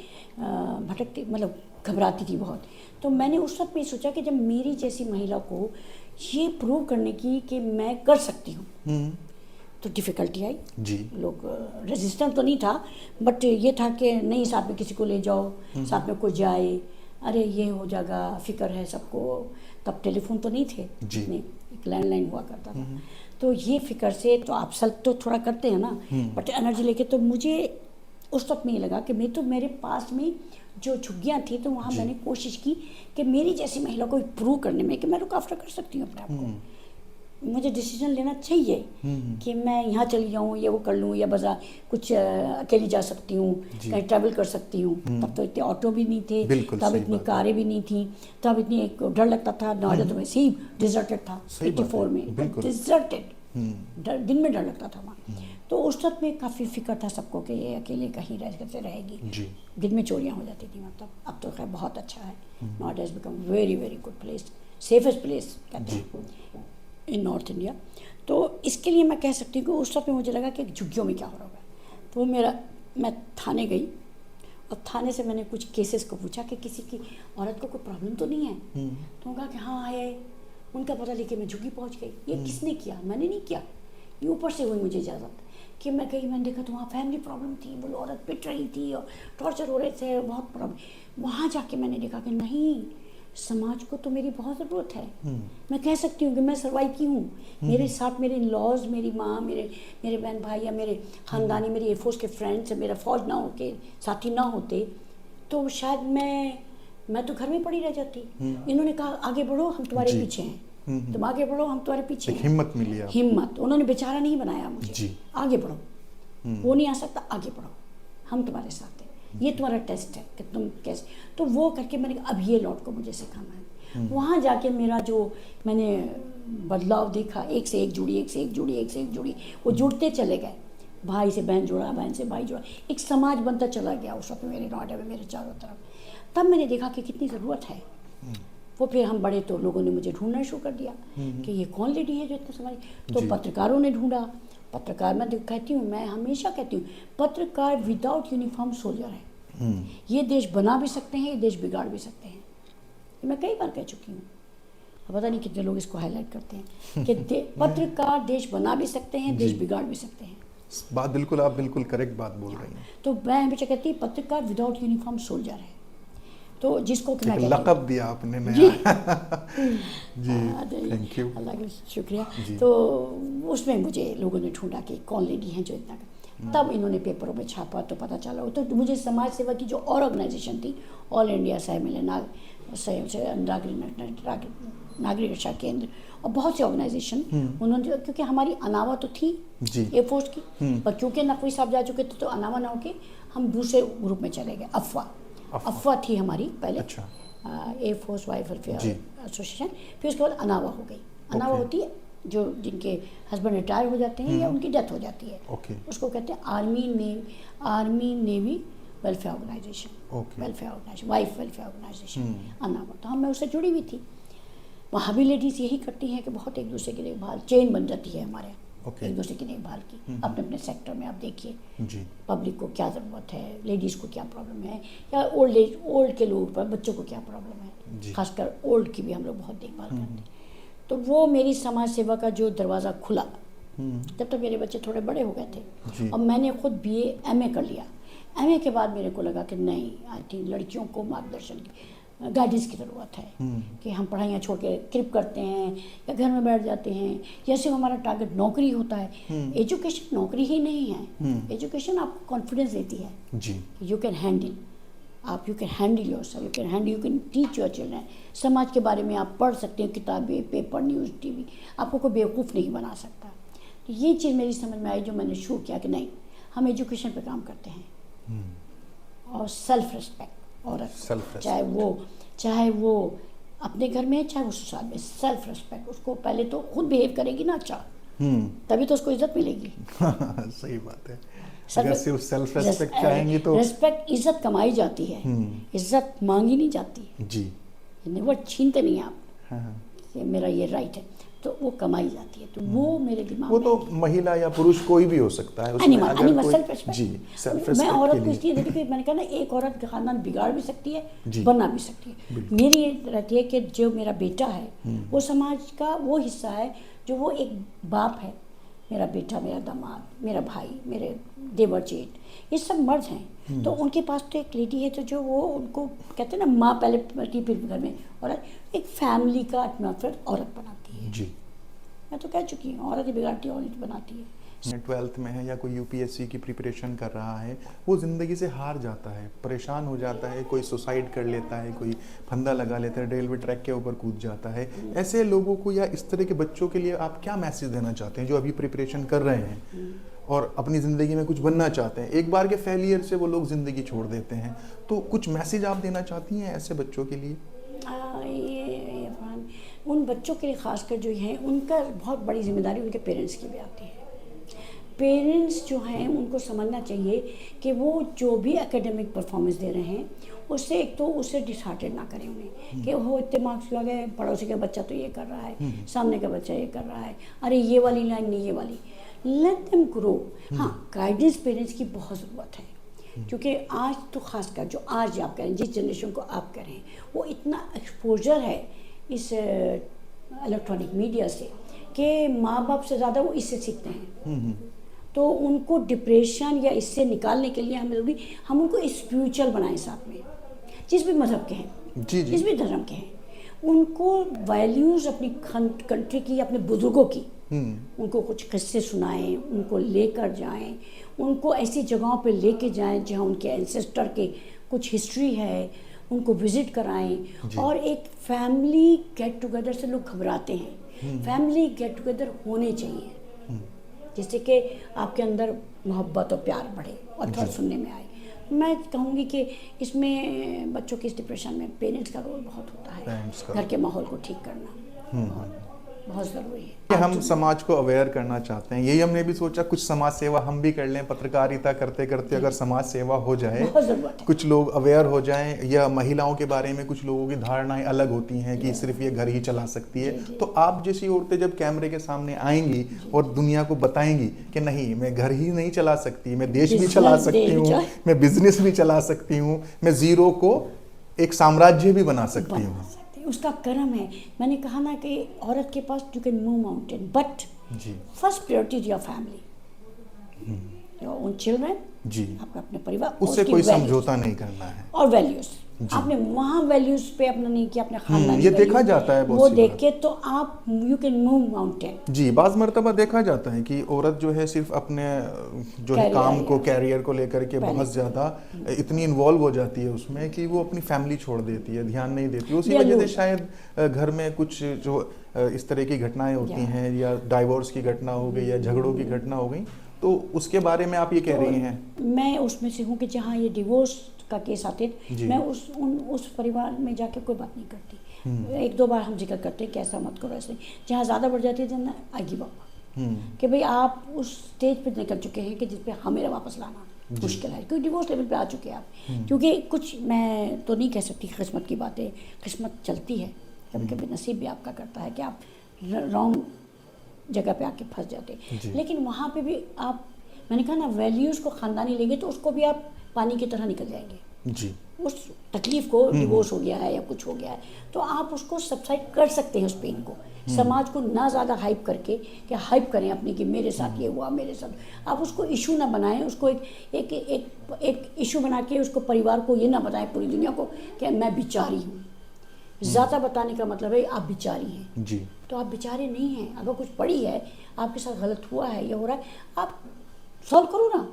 भटकती, मतलब घबराती थी बहुत। तो मैंने उस वक्त में सोचा कि जब मेरी जैसी महिला को ये प्रूव करने की कि मैं कर सकती हूँ, तो डिफ़िकल्टी आई जी। लोग रेजिस्टेंस तो नहीं था, बट ये था कि नहीं, साथ में किसी को ले जाओ, साथ में कोई जाए, अरे ये हो जाएगा, फिक्र है सबको। तब टेलीफोन तो नहीं थे इतने, एक लैंडलाइन हुआ करता था। तो ये फिक्र से तो आप सेल्फ तो थोड़ा करते हैं ना, बट एनर्जी लेके, तो मुझे उस वक्त में ये लगा कि मैं तो, मेरे पास में जो झुग्गियाँ थी, तो वहाँ मैंने कोशिश की कि मेरी जैसी महिला को प्रूव करने में कि मैं लुक आफ्टर कर सकती हूँ अपने आप को। मुझे डिसीजन लेना चाहिए कि मैं यहाँ चली जाऊँ, या वो कर लूँ, या बाजार कुछ अकेली जा सकती हूँ, कहीं ट्रैवल कर सकती हूँ। तब तो इतने ऑटो भी नहीं थे, तब इतनी कारें भी नहीं थी, तब इतनी एक डर लगता था। नोएडा तो वैसे ही डिजर्टेड था 84 में, डिजर्टेड, दिन में डर लगता था वहाँ। तो उस वक्त में काफ़ी फिक्र था सबको कि ये अकेले कहीं रह कैसे रहेगी। दिन में चोरियाँ हो जाती थी, मतलब अब तो खैर बहुत अच्छा है। Noida has become very very good place, safest place कहते हैं इन नॉर्थ इंडिया। तो इसके लिए मैं कह सकती हूँ कि उस वक्त में मुझे लगा कि झुग्गियों में क्या हो रहा होगा। तो मैं थाने गई, और थाने से मैंने कुछ केसेस को पूछा कि किसी की औरत को कोई प्रॉब्लम तो नहीं है। तो कहा कि हाँ है। उनका पता लेके मैं झुग्गी पहुँच गई। ये किसने किया? मैंने नहीं किया, ये ऊपर से हुई मुझे इजाज़त कि मैं गई। मैंने देखा तो वहाँ फैमिली प्रॉब्लम थी, वो औरत पिट रही थी और टॉर्चर हो रहे थे, बहुत प्रॉब्लम। वहाँ जाके मैंने देखा कि नहीं, समाज को तो मेरी बहुत ज़रूरत है। मैं कह सकती हूँ कि मैं सर्वाइव की हूँ। मेरे साथ मेरे इन-लॉज, मेरी माँ, मेरे बहन भाई, या मेरे ख़ानदानी, मेरे एयरफोर्स के फ्रेंड्स, मेरा फ़ौज ना होके, साथी ना होते, तो शायद मैं तो घर में पड़ी रह जाती। इन्होंने कहा आगे बढ़ो, हम तुम्हारे पीछे हैं, तुम आगे बढ़ो, हम तुम्हारे पीछे हैं। हिम्मत मिली आपको। हिम्मत, उन्होंने बेचारा नहीं बनाया मुझे। आगे बढ़ो, वो नहीं आ सकता, आगे बढ़ो, हम तुम्हारे साथ हैं, ये तुम्हारा टेस्ट है कि तुम कैसे। तो वो करके मैंने कहा अब ये लौट को मुझे सिखाना है। वहाँ जाके मेरा जो मैंने बदलाव देखा, एक से एक जुड़ी, एक से एक जुड़ी, एक से एक जुड़ी, वो जुड़ते चले गए। भाई से बहन जुड़ा, बहन से भाई जुड़ा, एक समाज बनता चला गया उस वक्त मेरे नोएडा में, मेरे चारों तरफ। तब मैंने देखा कि कितनी ज़रूरत है। वो फिर हम बड़े तो लोगों ने मुझे ढूंढना शुरू कर दिया कि ये कौन लेडी है जो इतना समझ। तो पत्रकारों ने ढूंढा। पत्रकार, मैं कहती हूँ, मैं हमेशा कहती हूँ, पत्रकार विदाउट यूनिफॉर्म सोल्जर है। ये देश बना भी सकते हैं, ये देश बिगाड़ भी सकते हैं। ये मैं कई बार कह चुकी हूँ, पता नहीं कितने लोग इसको हाईलाइट करते हैं कि पत्रकार देश बना भी सकते हैं, देश बिगाड़ भी सकते हैं। बात बिल्कुल, आप बिल्कुल करेक्ट बात बोल रही हैं। तो मैं हमेशा कहती हूँ पत्रकार विदाउट यूनिफॉर्म सोल्जर है। तो जिसको मैं लक़ब दिया आपने नया। जी, थैंक यू, अल्लाह का शुक्रिया। तो उसमें मुझे लोगों ने ढूंढा कि कौन लेडी हैं जो इतना। तब इन्होंने पेपरों में छापा तो पता चला। तो मुझे समाज सेवा की जो और ऑर्गेनाइजेशन थी, ऑल इंडिया सहमिल नागरिक रक्षा केंद्र और बहुत से ऑर्गेनाइजेशन, उन्होंने, क्योंकि हमारी अनावा तो थी एयरफोर्स की, पर क्योंकि नकवी साहब जा चुके थे तो अनावा ना होके हम दूसरे ग्रुप में चले गए। अफवाह थी हमारी पहले। अच्छा। एयरफोर्स वाइफ वेलफेयर एसोसिएशन, फिर उसके बाद अनावा हो गई। अनावा होती है जो जिनके हस्बैंड रिटायर हो जाते हैं या उनकी डेथ हो जाती है, उसको कहते हैं army navy welfare organisation, wife welfare organisation अनावा। तो मैं उससे जुड़ी हुई थी। वहाँ भी लेडीज़ यही करती हैं कि बहुत एक दूसरे की देखभाल, चेन बन जाती है हमारे। ओके। एक दूसरे की देखभाल की। अपने अपने सेक्टर में आप देखिए जी पब्लिक को क्या ज़रूरत है, लेडीज़ को क्या प्रॉब्लम है, या ओल्ड के लोगों पर बच्चों को क्या प्रॉब्लम जी। है, खासकर ओल्ड की भी हम लोग बहुत देखभाल करते हैं। तो वो मेरी समाज सेवा का जो दरवाज़ा खुला, जब तक मेरे बच्चे थोड़े बड़े हो गए जी। थे और मैंने खुद BA MA कर लिया। MA के बाद मेरे को लगा कि नहीं, आई थिंक लड़कियों को मार्गदर्शन की, गाइडेंस की ज़रूरत है कि हम पढ़ाइयाँ छोड़ के ट्रिप करते हैं या घर में बैठ जाते हैं, या सिर्फ हमारा टारगेट नौकरी होता है। एजुकेशन नौकरी ही नहीं है, एजुकेशन आपको कॉन्फिडेंस देती है, जी यू कैन हैंडल, आप you can handle yourself, you can teach your children. समाज के बारे में आप पढ़ सकते हो, किताबें, पेपर, न्यूज़, TV, आपको कोई बेवकूफ़ नहीं बना सकता। तो ये चीज़ मेरी समझ में आई, जो मैंने शुरू किया कि नहीं, हम एजुकेशन पे काम करते हैं। और सेल्फ रिस्पेक्ट, औरत Self-respect. चाहे वो अपने घर में है, चाहे वो ससुराल में, सेल्फ रिस्पेक्ट, उसको पहले तो खुद बिहेव करेगी ना अच्छा, तभी तो उसको इज्जत मिलेगी। सही बात है। अगर सिर्फ सेल्फ रेस्पेक्ट रिस्पेक्ट चाहेंगे तो रिस्पेक्ट, इज्जत कमाई जाती है, इज्जत मांगी नहीं जाती है। जी वर्ड छीनते नहीं आप हाँ। कि मेरा ये राइट है, तो वो कमाई जाती है। तो वो मेरे दिमाग वो में तो महिला या पुरुष कोई भी हो सकता है उसमें, एनिमल अगर कोई सेल्फ रिस्पेक्ट। जी सेल्फ मैं रेस्पेक्ट औरत के को लिए इसलिए देखी कि मैंने कहा ना, एक औरत का खानदान बिगाड़ भी सकती है, जी। बना भी सकती है। मेरी ये रहती है कि जो मेरा बेटा है वो समाज का वो हिस्सा है, जो वो एक बाप है, मेरा बेटा, मेरा दामाद, मेरा भाई, मेरे देवर जेठ, ये सब मर्द हैं। तो उनके पास तो एक लेडी है, तो जो वो उनको कहते हैं ना, माँ पहले पलती फिर घर में औरत, एक फैमिली का एटमॉस्फेयर औरत बनाती है। जी। मैं तो कह चुकी हूँ, औरत ही बिगाड़ती है, औरत ही बनाती है। 12th में है या कोई UPSC की प्रिपरेशन कर रहा है, वो ज़िंदगी से हार जाता है, परेशान हो जाता है, कोई सुसाइड कर लेता है, कोई फंदा लगा लेता है, रेलवे ट्रैक के ऊपर कूद जाता है। ऐसे लोगों को या इस तरह के बच्चों के लिए आप क्या मैसेज देना चाहते हैं, जो अभी प्रिपरेशन कर रहे हैं और अपनी ज़िंदगी में कुछ बनना चाहते हैं? एक बार के फेलियर से वो लोग ज़िंदगी छोड़ देते हैं, तो कुछ मैसेज आप देना चाहती हैं ऐसे बच्चों के लिए? उन बच्चों के लिए खासकर जो है, उनका बहुत बड़ी जिम्मेदारी उनके पेरेंट्स की भी आती है। पेरेंट्स जो हैं उनको समझना चाहिए कि वो जो भी एकेडमिक परफॉर्मेंस दे रहे हैं, उससे एक तो उससे डिसहार्टेड ना करें उन्हें कि हो इतने मार्क्स लगे, पड़ोसी का बच्चा तो ये कर रहा है, सामने का बच्चा ये कर रहा है, अरे ये वाली लाइन नहीं, ये वाली। Let them grow. हाँ, गाइडेंस पेरेंट्स की बहुत ज़रूरत है, क्योंकि आज तो खासकर जो आज आप करें, जिस जनरेशन को आप करें, वो इतना एक्सपोजर है इस इलेक्ट्रॉनिक मीडिया से कि माँ बाप से ज़्यादा वो इससे सीखते हैं। तो उनको डिप्रेशन या इससे निकालने के लिए हम उनको स्पिरिचुअल बनाएं साथ में, जिस भी मज़हब के हैं, जी जी। जिस भी धर्म के हैं, उनको वैल्यूज़ अपनी कंट्री की, अपने बुजुर्गों की, उनको कुछ किस्से सुनाएं, उनको लेकर जाएं, उनको ऐसी जगहों पे लेके जाएं जहाँ उनके एंसेस्टर के कुछ हिस्ट्री है, उनको विजिट कराएं। और एक फैमिली गेट टुगेदर से लोग घबराते हैं, फैमिली गेट टुगेदर होने चाहिए, जिससे कि आपके अंदर मोहब्बत और प्यार बढ़े और थोड़ा सुनने में आए। मैं कहूँगी कि इसमें बच्चों के इस डिप्रेशन में पेरेंट्स का रोल बहुत होता है। घर के माहौल को ठीक करना बहुत ज़रूरी है। हम समाज को अवेयर करना चाहते हैं, यही हमने भी सोचा कुछ समाज सेवा हम भी कर लें। पत्रकारिता करते करते अगर समाज सेवा हो जाए, बहुत ज़रूरत है। कुछ लोग अवेयर हो जाएं, या महिलाओं के बारे में कुछ लोगों की धारणाएं अलग होती हैं कि सिर्फ ये घर ही चला सकती है, तो आप जैसी औरतें जब कैमरे के सामने आएंगी और दुनिया को बताएंगी कि नहीं, मैं घर ही नहीं चला सकती, मैं देश भी चला सकती हूँ, मैं बिजनेस भी चला सकती हूँ, मैं जीरो को एक साम्राज्य भी बना सकती हूँ, उसका कर्म है। मैंने कहा ना कि औरत के पास you can move mountain, but first priority is your family, your own children, जी, आपका अपने परिवार, उससे कोई समझौता नहीं करना है। और वैल्यूज, आपने वहाँ वैल्यूज पे अपना नहीं किया, अपने खानदान ये देखा जाता है वो देख के, तो आप यू कैन मूव माउंटेन। जी, बाज़ मर्तबा देखा जाता है कि औरत जो है सिर्फ अपने जो है काम को, कैरियर को लेकर के बहुत ज़्यादा इतनी इन्वॉल्व हो जाती है उसमें कि वो अपनी फैमिली छोड़ देती है, ध्यान नहीं देती। उसी वजह से शायद घर में कुछ जो इस तरह की घटनाएं होती हैं, या डाइवोर्स की घटना हो गई या झगड़ों की घटना हो गई, तो उसके बारे में आप ये कह रही हैं? मैं उसमें से हूँ कि जहाँ ये डिवोर्स का केस आते, मैं उस परिवार में जाके कोई बात नहीं करती। एक दो बार हम जिक्र करते हैं कि ऐसा मत करो, ऐसे। जहाँ ज़्यादा बढ़ जाती है आई गिव अप, कि भाई आप उस स्टेज पे निकल चुके हैं कि जिस पे हमें वापस लाना मुश्किल है, क्योंकि डिवोर्स लेवल पे आ चुके हैं आप। क्योंकि कुछ मैं तो नहीं कह सकती किस्मत की बातें, किस्मत चलती है, कभी कभी नसीब भी आपका करता है कि आप रॉन्ग जगह पे आके फंस जाते जी। हैं। लेकिन वहाँ पे भी आप, मैंने कहा ना, वैल्यूज़ को ख़ानदानी लेंगे तो उसको भी आप पानी की तरह निकल जाएंगे। जी। उस तकलीफ को, डिवोर्स हो गया है या कुछ हो गया है, तो आप उसको सबसाइड कर सकते हैं उस पेन को। समाज को ना ज़्यादा हाइप करके, कि हाइप करें अपनी कि मेरे साथ ये हुआ, मेरे साथ, आप उसको इशू ना बनाएं, उसको एक इशू बना के उसको परिवार को ये ना बताएं, पूरी दुनिया को, कि मैं बिचारी हूँ। ज़्यादा बताने का मतलब है आप बिचारी हैं। जी। तो आप बेचारे नहीं हैं। अगर कुछ पड़ी है, आपके साथ गलत हुआ है, ये हो रहा है, आप सॉल्व करो ना।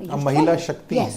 अब महिला शक्ति है।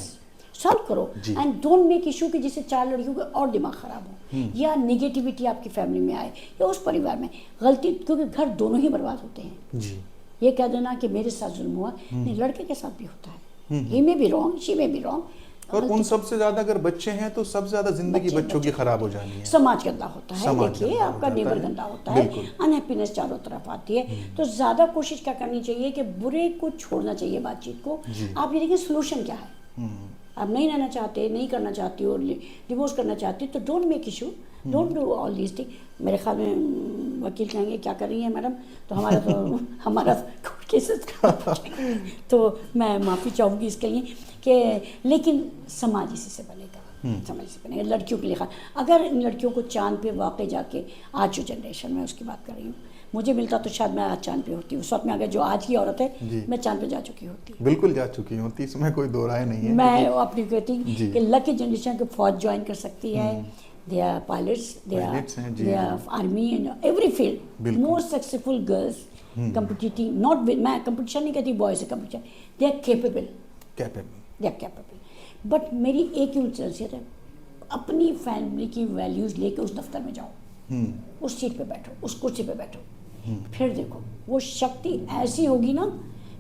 सॉल्व करो जी। एंड डोंट मेक इशू कि जिससे 4 लड़कियों का और दिमाग खराब हो, या निगेटिविटी आपकी फैमिली में आए या उस परिवार में गलती, क्योंकि घर दोनों ही बर्बाद होते हैं। जी। ये कह देना कि मेरे साथ जुल्म हुआ, नहीं, लड़के के साथ भी होता है। ही में भी रॉन्ग, शी में भी रॉन्ग। और उन सबसे ज्यादा अगर बच्चे हैं तो सबसे ज्यादा जिंदगी बच्चों की खराब हो जानी है। समाज गंदा होता है, समाज देखिए गंदा हो आपका जाता नेबर है। गंदा होता है, बिल्कुल। अनहैप्पीनेस चारों तरफ आती है। तो ज़्यादा कोशिश क्या करनी चाहिए कि बुरे को छोड़ना चाहिए बातचीत को। आप ये देखिए सोल्यूशन क्या है। आप नहीं रहना चाहते, नहीं करना चाहती हो, डिवोर्स करना चाहती हो, तो don't make issue, don't do all this thing. मेरे ख्याल में वकील कहेंगे क्या कर रही है मैडम, तो हमारा केसेस तो मैं माफ़ी चाहूँगी इसके लिए कि, लेकिन समाज इसी से बनेगा, समाज से बनेगा। लड़कियों के लिए अगर इन लड़कियों को चांद पे वाकई जाके, आज जो जनरेशन में उसकी बात कर रही हूँ, मुझे मिलता तो शायद मैं आज चांद पे होती। उस वक्त में अगर जो आज की औरत है, मैं चांद पे जा चुकी होती। बिल्कुल जा चुकी होती, इसमें कोई दो राय नहीं है। मैं अपनी कहती कि लकी जनरेशन के फौज ज्वाइन कर सकती है, they are pilots, they are army and every field, more successful girls competitive, not मैं कंपटीशन नहीं कहती बॉयज से competition, they are capable, they are capable. But मेरी एक ही नसीहत है, अपनी फैमिली की वैल्यूज़ लेके उस दफ्तर में जाओ, उस सीट पे बैठो, उस कुर्सी पे बैठो, फिर देखो वो शक्ति ऐसी होगी ना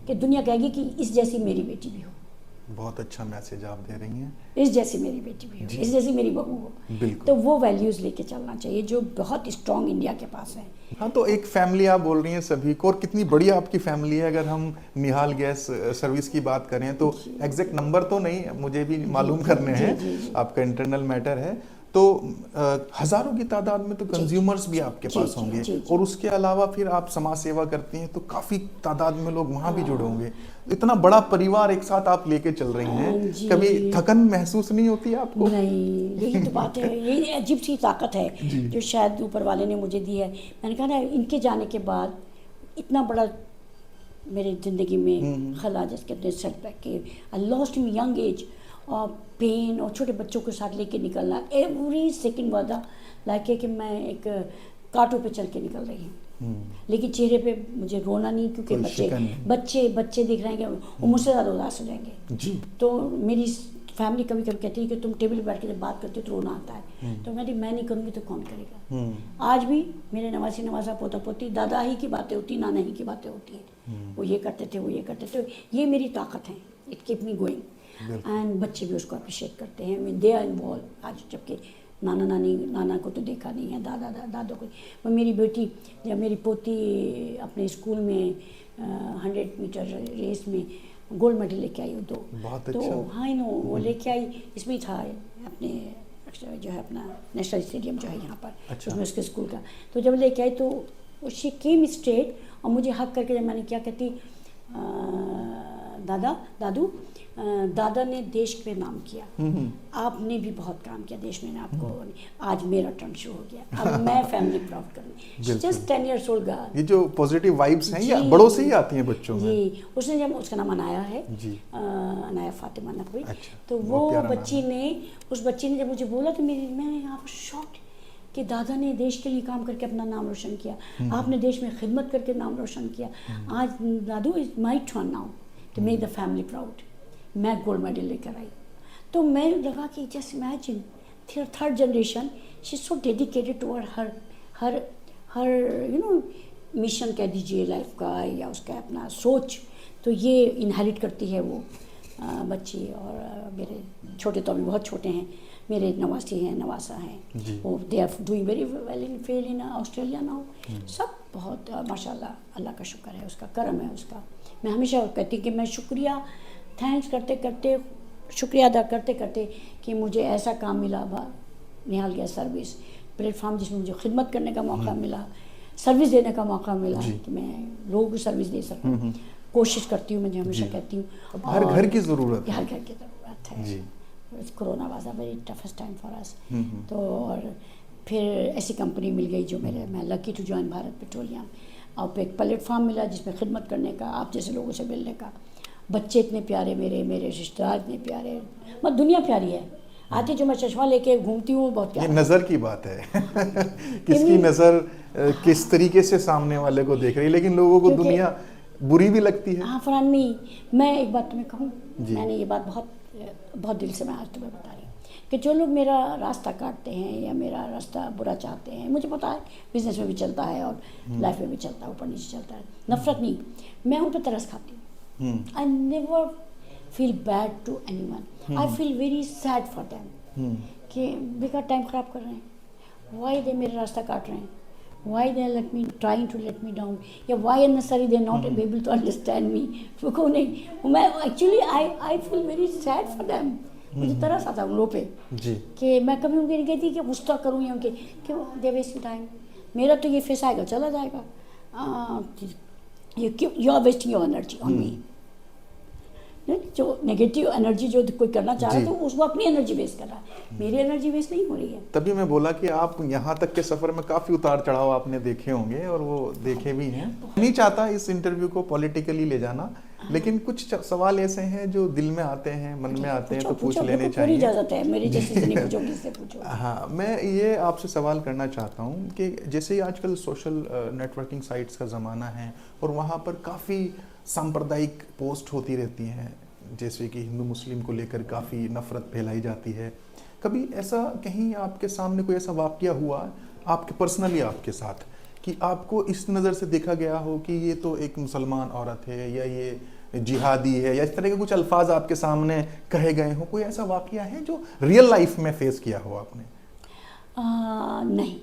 कि दुनिया कहेगी कि इस जैसी मेरी बेटी भी हो। बहुत अच्छा मैसेज आप दे रही हैं। इस जैसी मेरी बेटी भी हो, इस जैसी मेरी बहू हो। बिल्कुल। तो वो वैल्यूज़ लेके चलना चाहिए जो बहुत स्ट्रॉन्ग इंडिया के पास है। हाँ, तो एक फैमिली आप बोल रही हैं सभी को, और कितनी बड़ी आपकी फैमिली है। अगर हम निहाल गैस सर्विस की बात करें तो एग्जैक्ट नंबर तो नहीं, मुझे भी मालूम करने हैं, आपका इंटरनल मैटर है, तो हजारों की तादाद में तो कंज्यूमर्स भी आपके पास होंगे, और उसके अलावा फिर आप समाज सेवा करती हैं तो काफ़ी तादाद में लोग वहाँ भी जुड़े होंगे। इतना बड़ा परिवार एक साथ आप लेके चल रही हैं, कभी थकन महसूस नहीं होती आपको? नहीं, यही तो बात है, यही अजीब सी ताकत है जो शायद ऊपर वाले ने मुझे दी है। मैंने कहा ना, इनके जाने के बाद इतना बड़ा मेरे ज़िंदगी में खला, जिसके अपने सेटबैक के, I lost in young age, और पेन, और छोटे बच्चों के साथ लेके निकलना, एवरी सेकंड वादा लाइक है कि मैं एक कांटों पे चल के निकल रही हूँ, लेकिन चेहरे पे मुझे रोना नहीं, क्योंकि बच्चे दिख रहे हैं कि वो मुझसे ज़्यादा उदास हो जाएंगे जी। तो मेरी फैमिली कभी कभी कहती है कि तुम टेबल पर बैठ के जब बात करती हो तो रोना आता है, तो मैं नहीं करूँगी तो कौन करेगा। आज भी मेरे नवासी नवासा पोता पोती, दादा ही की बातें होती, नाना ही की बातें होती हैं, वो ये करते थे, वो ये करते थे, ये मेरी ताकत है, it keep me going. And बच्चे भी उसको अप्रिशिएट करते हैं, मीन दे आर इन्वॉल्व। आज जबकि नाना को तो देखा नहीं है, दादों को, पर मेरी बेटी या मेरी पोती अपने स्कूल में 100 मीटर रेस में गोल्ड मेडल लेके आई, दो। बहुत तो अच्छा। हाँ नो, वो लेके आई, इसमें था अपने जो है अपना नेशनल स्टेडियम जो है यहाँ पर, अच्छा। उसमें उसके स्कूल का। तो जब लेके आई तो शी केम स्ट्रेट और मुझे हक करके, जब मैंने क्या कहती, दादा ने देश पे नाम किया, आपने भी बहुत काम किया देश में, आपको आज मेरा टर्न शुरू हो गया, अब मैं फैमिली प्राउड करूँगी। Just 10 years old girl। ये जो पॉजिटिव वाइब्स हैं ये बड़ों से ही आती हैं बच्चों में। जी, उसने जब, उसका नाम अनाया है जी, अनाया फातिमा नकवी। तो वो बच्ची ने, उस बच्ची ने जब मुझे बोला तो मैं यहाँ पर शॉक्ड कि दादा ने देश के लिए काम करके अपना नाम रोशन किया, आपने देश में खिदमत करके नाम रोशन किया। आज दादू is my turn now to make the family proud. मैं गोल्ड मेडल लेकर आई, तो मैं लगा कि just imagine third generation, she is so dedicated to her you know mission कह दीजिए लाइफ का, या उसका अपना सोच, तो ये इनहेरिट करती है वो बच्ची। और मेरे छोटे तो अभी बहुत छोटे हैं, मेरे नवासी हैं, नवासा हैं, वो they are doing very well in fail in Australia now. सब बहुत माशाल्लाह, अल्लाह का शुक्र है, उसका करम है उसका। मैं हमेशा कहती कि मैं शुक्रिया, थैंक्स करते करते, शुक्रिया अदा करते करते कि मुझे ऐसा काम मिला, निहाल गैस सर्विस प्लेटफॉर्म, जिसमें मुझे खिदमत करने का मौका मिला, सर्विस देने का मौका मिला जी। कि मैं लोगों को सर्विस दे सकूं। कोशिश करती हूँ, मैं हमेशा जी। कहती हूँ। अब हर घर की ज़रूरत है। हर घर की ज़रूरत है। जी। Corona was a very toughest time for us. हम्म। तो और फिर ऐसी कंपनी मिल गई जो मेरे, मैं lucky to join Bharat Petroleum. और एक प्लेटफॉर्म मिला जिसमें खिदमत करने का, आप जैसे लोगों से मिलने का। बच्चे इतने प्यारे मेरे, मेरे रिश्तेदार इतने प्यारे, मतलब दुनिया प्यारी है। आती जो मैं चश्मा लेके घूमती हूँ, बहुत ये प्यारा। नज़र की बात है किसकी क्योंकि- नज़र किस तरीके से सामने वाले को देख रही है, लेकिन लोगों को क्योंकि- दुनिया बुरी भी लगती है। हाँ फरहान मी, मैं एक बात तुम्हें कहूँ, जी। मैंने ये बात बहुत बहुत दिल से मैं आज तुम्हें बता रही हूँ कि जो लोग मेरा रास्ता काटते हैं या मेरा रास्ता बुरा चाहते हैं, मुझे पता है बिजनेस में भी चलता है और लाइफ में भी चलता है, ऊपर नीचे चलता है, नफरत नहीं, मैं उन पर तरस खाती हूँ। I never feel bad to anyone, I feel very sad for them कि बेकार टाइम ख़राब कर रहे हैं, वाई दे मेरा रास्ता काट रहे हैं, why they let me trying to let me down, या why unnecessary they not able to understand me। वो नहीं, मैं actually I feel very sad for them। मुझे तरस आता है उन लोगों पे जी। कि मैं कभी उनके नहीं कहती कि गुस्सा करूँ या उनके, क्यों दे वेस्टिंग टाइम। मेरा तो ये फेस आएगा चला जाएगा, ये क्यों you are wasting your energy on me. जो नेगेटिव एनर्जी जो कोई करना चाह रहा है जी। तो उसको अपनी एनर्जी वेस्ट कर रहा है, मेरी एनर्जी वेस्ट नहीं हो रही है। तभी मैं बोला कि आप यहाँ तक के सफ़र में काफ़ी उतार चढ़ाव आपने देखे होंगे और वो देखे भी हैं। नहीं चाहता इस इंटरव्यू को पॉलिटिकली ले जाना, लेकिन कुछ सवाल ऐसे हैं जो दिल में आते हैं, मन में आते हैं, तो पूछ लेने पूरी चाहिए। इजाजत है, मेरे जैसे से नहीं पूछो, किससे पूछो। हाँ, मैं ये आपसे सवाल करना चाहता हूँ कि जैसे ही आजकल सोशल नेटवर्किंग साइट्स का ज़माना है और वहाँ पर काफ़ी सांप्रदायिक पोस्ट होती रहती हैं, जैसे कि हिंदू मुस्लिम को लेकर काफ़ी नफ़रत फैलाई जाती है। कभी ऐसा कहीं आपके सामने कोई ऐसा वाक़या हुआ आपके पर्सनली आपके साथ कि आपको इस नज़र से देखा गया हो कि ये तो एक मुसलमान औरत है या ये जिहादी है, या इस तरह के कुछ अल्फाज आपके सामने कहे गए हो? कोई ऐसा वाक़या है जो रियल लाइफ में फेस किया हो आपने? नहीं,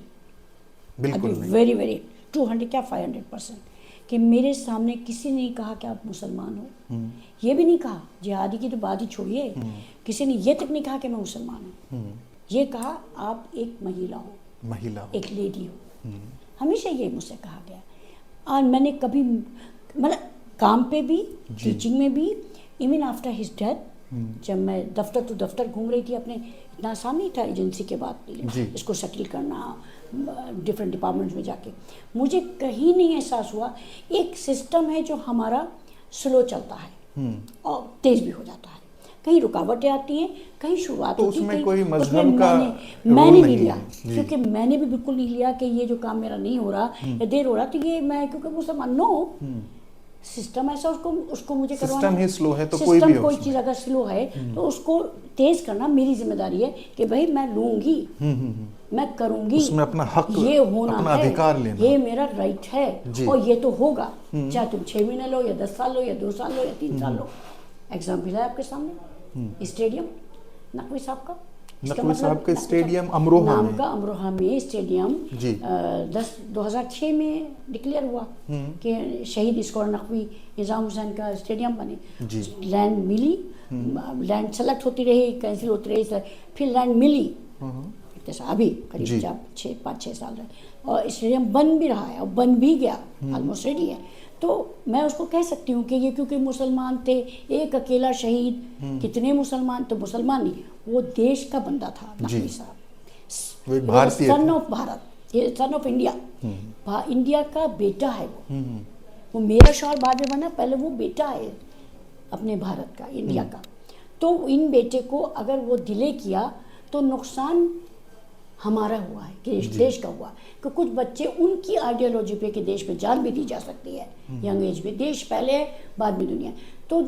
बिल्कुल नहीं। वेरी वेरी 200 क्या 500% कि मेरे सामने किसी ने नहीं कहा कि आप मुसलमान हो। ये भी नहीं कहा, जिहादी की तो बात ही छोड़िए, किसी ने ये तक नहीं कहा कि मैं मुसलमान हूँ। ये कहा आप एक महिला हो, महिला एक लेडी हो। हमेशा ये मुझसे कहा गया। और मैंने कभी मतलब काम पे भी, टीचिंग में भी, इवन आफ्टर हिज डेथ, जब मैं दफ्तर टू दफ्तर घूम रही थी अपने, इतना आसान नहीं था एजेंसी के बाद इसको सेटल करना डिफरेंट डिपार्टमेंट्स में जाके। मुझे कहीं नहीं एहसास हुआ, एक सिस्टम है जो हमारा स्लो चलता है और तेज भी हो जाता है, कहीं रुकावटें आती हैं, कहीं शुरुआत तो होती है, उसमें कहीं कोई उसमें मजहब का मैंने रोल नहीं नहीं लिया, है। जी। क्योंकि मैंने भी बिल्कुल नहीं लिया कि ये जो काम मेरा नहीं हो रहा या देर हो रहा तो ये मैं क्योंकि मुसलमान नो सिस्टम ऐसा, उसको मुझे करवाना। सिस्टम ही स्लो है तो कोई भी हो कोई उसमें। चीज़ अगर स्लो है तो उसको तेज करना मेरी जिम्मेदारी है कि भाई मैं लूंगी, मैं करूंगी, उसमें अपना हक, ये होना अपना है, अधिकार लेना। ये मेरा राइट है जी। और ये तो होगा, चाहे तुम 6 महीने लो या 10 साल लो या 2 साल लो या 3 साल लो। एग्जाम्पल है आपके सामने स्टेडियम नकवी साहब का, नकवी साहब का स्टेडियम अमरोहा नाम में। का अमरोहा में स्टेडियम जी। 2006 में डिक्लेयर हुआ कि शहीद स्कॉलर नकवी निज़ाम हुसैन का स्टेडियम बने। जी। लैंड मिली, लैंड सेलेक्ट होती रही, कैंसिल होती रही, फिर लैंड मिली, जैसा अभी जी। करीब 5-6 साल रहे और स्टेडियम बन भी रहा है और बन भी गया, ऑलमोस्ट रेडी है। तो मैं उसको कह सकती हूँ कि ये क्योंकि मुसलमान थे, एक अकेला शहीद, कितने मुसलमान, तो मुसलमान नहीं, वो देश का बंदा था नकवी साहब, वो एक भारतीय सन थे। Of Bharat, son of India, India का बेटा है वो मेरा शौहर बाद में बना, पहले वो बेटा है अपने भारत का, इंडिया का। तो इन बेटे को अगर वो डिले किया तो नुकसान हमारा हुआ है कि देश का हुआ, कि कुछ बच्चे उनकी आइडियोलॉजी पे कि देश में जान भी दी जा सकती है यंग एज में, देश पहले है बाद में दुनिया, तो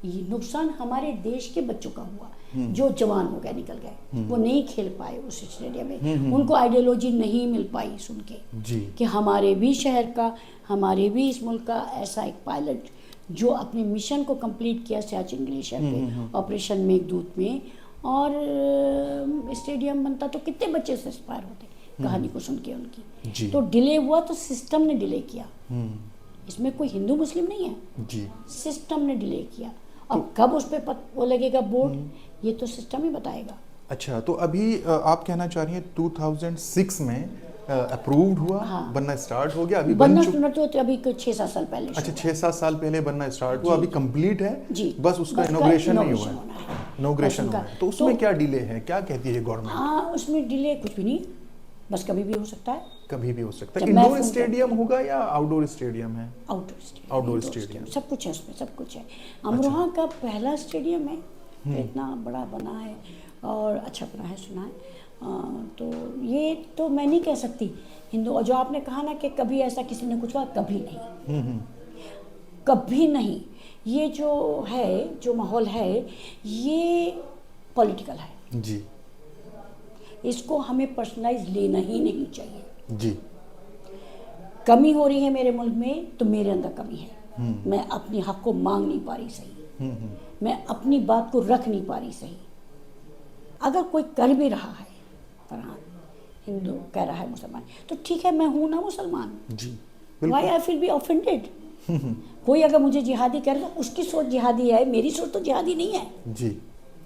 ये नुकसान हमारे देश के बच्चों का हुआ जो जवान हो गए, निकल गए, वो नहीं खेल पाए उस स्टेडियम में, उनको आइडियोलॉजी नहीं मिल पाई सुन के जी। कि हमारे भी शहर का, हमारे भी इस मुल्क का ऐसा एक पायलट जो अपने मिशन को कंप्लीट किया सियाचिन ग्लेशियर पे ऑपरेशन मेघदूत में, और स्टेडियम बनता तो कितने बच्चे से इंस्पायर होते कहानी को सुन के उनकी। जी। तो डिले हुआ तो सिस्टम ने डिले किया, इसमें कोई हिंदू मुस्लिम नहीं है, जी। सिस्टम ने डिले किया। अब कब उस पर वो लगेगा बोर्ड, ये तो सिस्टम ही बताएगा। अच्छा, तो अभी आप कहना चाह रही हैं 2006 में अप्रूव्ड हुआ, हाँ। बनना स्टार्ट हो गया, अभी बन बनना चुका? सुना तो अभी कुछ 6-7 साल पहले अच्छा, शुरू 6-7 साल पहले बनना स्टार्ट हुआ, अभी कंप्लीट है, जी। बस उसका बस इनॉग्रेशन नहीं हुआ inauguration है, होना है। इनॉग्रेशन बस हुआ उनका- है। तो उसमें क्या डिले है, क्या कहती है गवर्नमेंट? हाँ, उसमें डिले कुछ भी नहीं, बस कभी भी हो सकता है। कभी भी हो सकता है। जब मैं इंडोर फोन स्टेडियम होगा या आउटडोर स्टेडियम है? Outdoor stadium, outdoor indoor stadium. सब कुछ है उसमें, सब कुछ है। अमरोहा का पहला स्टेडियम है, तो इतना बड़ा बना है और अच्छा बना है, सुना है। तो ये तो मैं नहीं कह सकती हिंदू, और जो आपने कहा ना कि कभी ऐसा किसी ने कुछ कहा, कभी नहीं, कभी नहीं। ये जो है, जो माहौल है, ये पॉलिटिकल है, जी इसको हमें पर्सनलाइज लेना ही नहीं चाहिए। जी। कमी हो रही है मेरे मुल्क में, तो मेरे अंदर कमी है। मैं अपनी हक को मांग नहीं पा रही सही, मैं अपनी बात को रख नहीं पा रही सही। अगर कोई कर भी रहा है, फरहान हिंदू कह रहा है मुसलमान, तो ठीक है, मैं हूं ना मुसलमान, जी why I feel be offended. कोई अगर मुझे जिहादी कह रहा है, उसकी सोच जिहादी है, मेरी सोच तो जिहादी नहीं है। जी।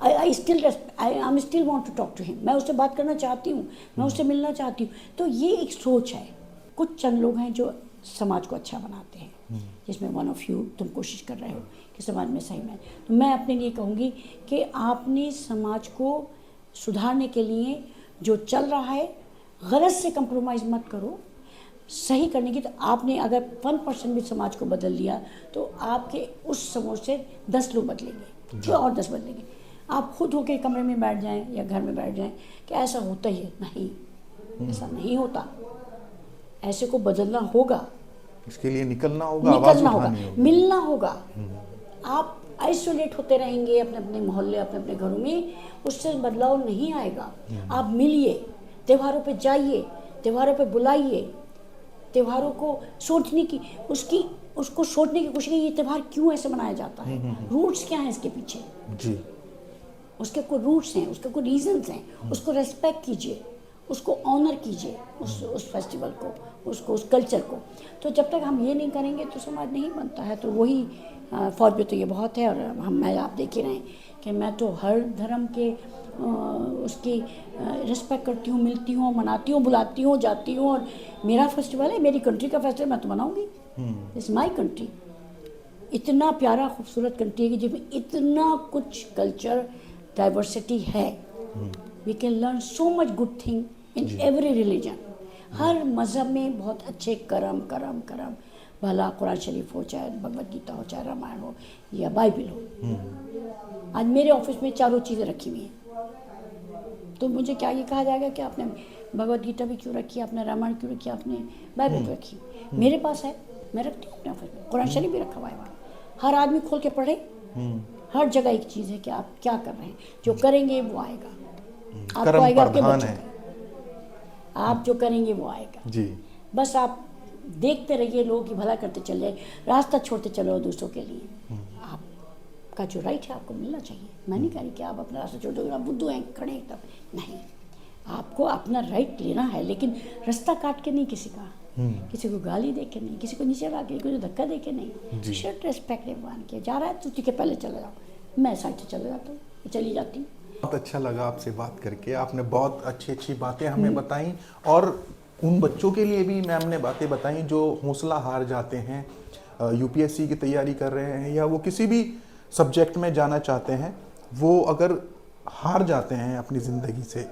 I still want to talk to him, मैं उससे बात करना चाहती हूँ, मैं उससे मिलना चाहती हूँ। तो ये एक सोच है। कुछ चंद लोग हैं जो समाज को अच्छा बनाते हैं, जिसमें वन ऑफ यू तुम कोशिश कर रहे हो कि समाज में सही में। तो मैं अपने लिए कहूँगी कि आपने समाज को सुधारने के लिए जो चल रहा है, गलत से कंप्रोमाइज़ मत करो, सही करने की। तो आपने अगर 1% भी समाज को बदल लिया, तो आपके उस समझ से 10 लोग बदलेंगे, जो और 10 बदलेंगे। आप खुद होकर कमरे में बैठ जाएं या घर में बैठ जाएं कि ऐसा होता ही है, नहीं, ऐसा नहीं होता। ऐसे को बदलना होगा, इसके लिए निकलना होगा, आवाज निकलना होगा, उठानी होगी। मिलना होगा। आप आइसोलेट होते रहेंगे अपने अपने मोहल्ले, अपने अपने घरों में, उससे बदलाव नहीं आएगा। आप मिलिए, त्योहारों पे जाइए, त्योहारों पे बुलाइए, त्योहारों को सोचने की, उसको सोचने की कोशिश कीजिए, ये त्यौहार क्यों ऐसे मनाया जाता है, रूट्स क्या हैं इसके पीछे। जी। उसके कोई रूट्स हैं, उसके कोई रीजंस हैं, उसको रेस्पेक्ट कीजिए, उसको ऑनर कीजिए, उस फेस्टिवल को, उस कल्चर को। तो जब तक हम ये नहीं करेंगे तो समाज नहीं बनता है। तो वही फौज में तो ये बहुत है। और मैं आप देख ही रहे हैं कि मैं तो हर धर्म के उसकी रिस्पेक्ट करती हूँ, मिलती हूँ, मनाती हूँ, बुलाती हूँ, जाती हूँ। और मेरा फेस्टिवल है, मेरी कंट्री का फेस्टिवल, मैं तो मनाऊँगी। It's my country. इतना प्यारा खूबसूरत कंट्री है कि जिसमें इतना कुछ कल्चर डाइवर्सिटी है। We can learn so much good thing in every religion. हर मज़हब में बहुत अच्छे करम करम करम, भला कुरान शरीफ हो, चाहे भगवद गीता हो, चाहे रामायण हो या बाइबल हो। आज मेरे ऑफिस में चारों चीज़ें रखी हुई हैं। तो मुझे क्या ये कहा जाएगा कि आपने भगवद गीता भी क्यों रखी, आपने रामायण क्यों रखी, आपने बाइबल क्यों रखी? मेरे पास है, मैं रखती हूँ अपने ऑफिस में। कुरान शरीफ भी रखा हुआ है वहाँ, हर आदमी खोल के पढ़े। हर जगह एक चीज़ है कि आप क्या कर रहे हैं। जो करेंगे वो आएगा, आपको आएगा, आपके बच्चों को। आप जो करेंगे वो आएगा जी। बस आप देखते रहिए, लोगों की भला करते चले जाए, रास्ता छोड़ते चलो दूसरों के लिए। आपका जो राइट है आपको मिलना चाहिए। मैं नहीं कह रही कि आप अपना रास्ता छोड़ दो, आप बुद्धू हैं, खड़े हैं, तब नहीं। आपको अपना राइट लेना है, लेकिन रास्ता काट के नहीं किसी का, किसी को गाली दे के नहीं, किसी को नीचे ला के, किसी को धक्का दे के नहीं। शर्ट रेस्पेक्ट मान के जा रहा है तो ठीक है, पहले चले जाओ, मैं साइड से चले जाता हूँ, चली जाती हूँ। बहुत अच्छा लगा आपसे बात करके, आपने बहुत अच्छी अच्छी बातें हमें बताई। और उन बच्चों के लिए भी मैम ने बातें बताई जो हौसला हार जाते हैं, यूपीएससी की तैयारी कर रहे हैं या वो किसी भी सब्जेक्ट में जाना चाहते हैं, वो अगर हार जाते हैं अपनी ज़िंदगी से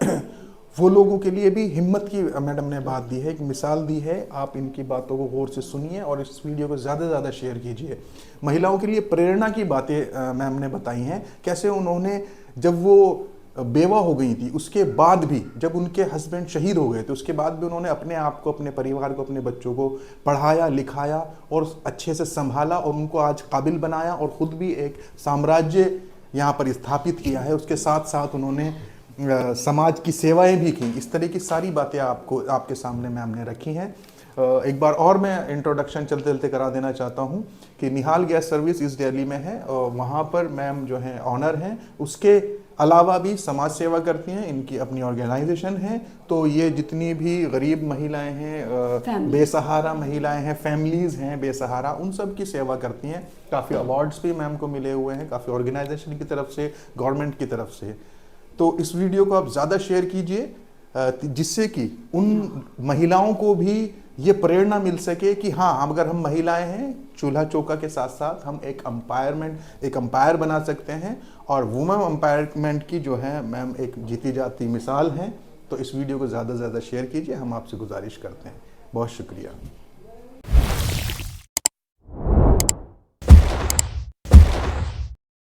वो लोगों के लिए भी हिम्मत की मैडम ने बात दी है, एक मिसाल दी है। आप इनकी बातों को गौर से सुनिए और इस वीडियो को ज़्यादा से ज़्यादा शेयर कीजिए। महिलाओं के लिए प्रेरणा की बातें मैम ने बताई हैं, कैसे उन्होंने जब वो बेवा हो गई थी उसके बाद भी, जब उनके हस्बैंड शहीद हो गए थे उसके बाद भी उन्होंने अपने आप को, अपने परिवार को, अपने बच्चों को पढ़ाया लिखाया और अच्छे से संभाला और उनको आज काबिल बनाया और ख़ुद भी एक साम्राज्य यहाँ पर स्थापित किया है। उसके साथ साथ उन्होंने समाज की सेवाएं भी की। इस तरह की सारी बातें आपके सामने मैम ने रखी हैं। एक बार और मैं इंट्रोडक्शन चलते चलते करा देना चाहता हूं कि निहाल गैस सर्विस इस दिल्ली में है और वहां पर मैम जो है ऑनर हैं, उसके अलावा भी समाज सेवा करती हैं, इनकी अपनी ऑर्गेनाइजेशन है। तो ये जितनी भी गरीब महिलाएं हैं, बेसहारा महिलाएं हैं, फैमिलीज़ हैं बेसहारा, उन सब की सेवा करती हैं। काफ़ी अवार्ड्स भी मैम को मिले हुए हैं, काफ़ी ऑर्गेनाइजेशन की तरफ से, गवर्नमेंट की तरफ से। तो इस वीडियो को आप ज़्यादा शेयर कीजिए जिससे कि उन महिलाओं को भी ये प्रेरणा मिल सके कि हाँ, अगर हम महिलाएं हैं, चूल्हा चौका के साथ साथ हम एक अंपायर बना सकते हैं। और वुमेन एम्पावरमेंट की जो है मैम एक जीती जाती मिसाल हैं। तो इस वीडियो को ज़्यादा से ज़्यादा शेयर कीजिए, हम आपसे गुजारिश करते हैं। बहुत शुक्रिया।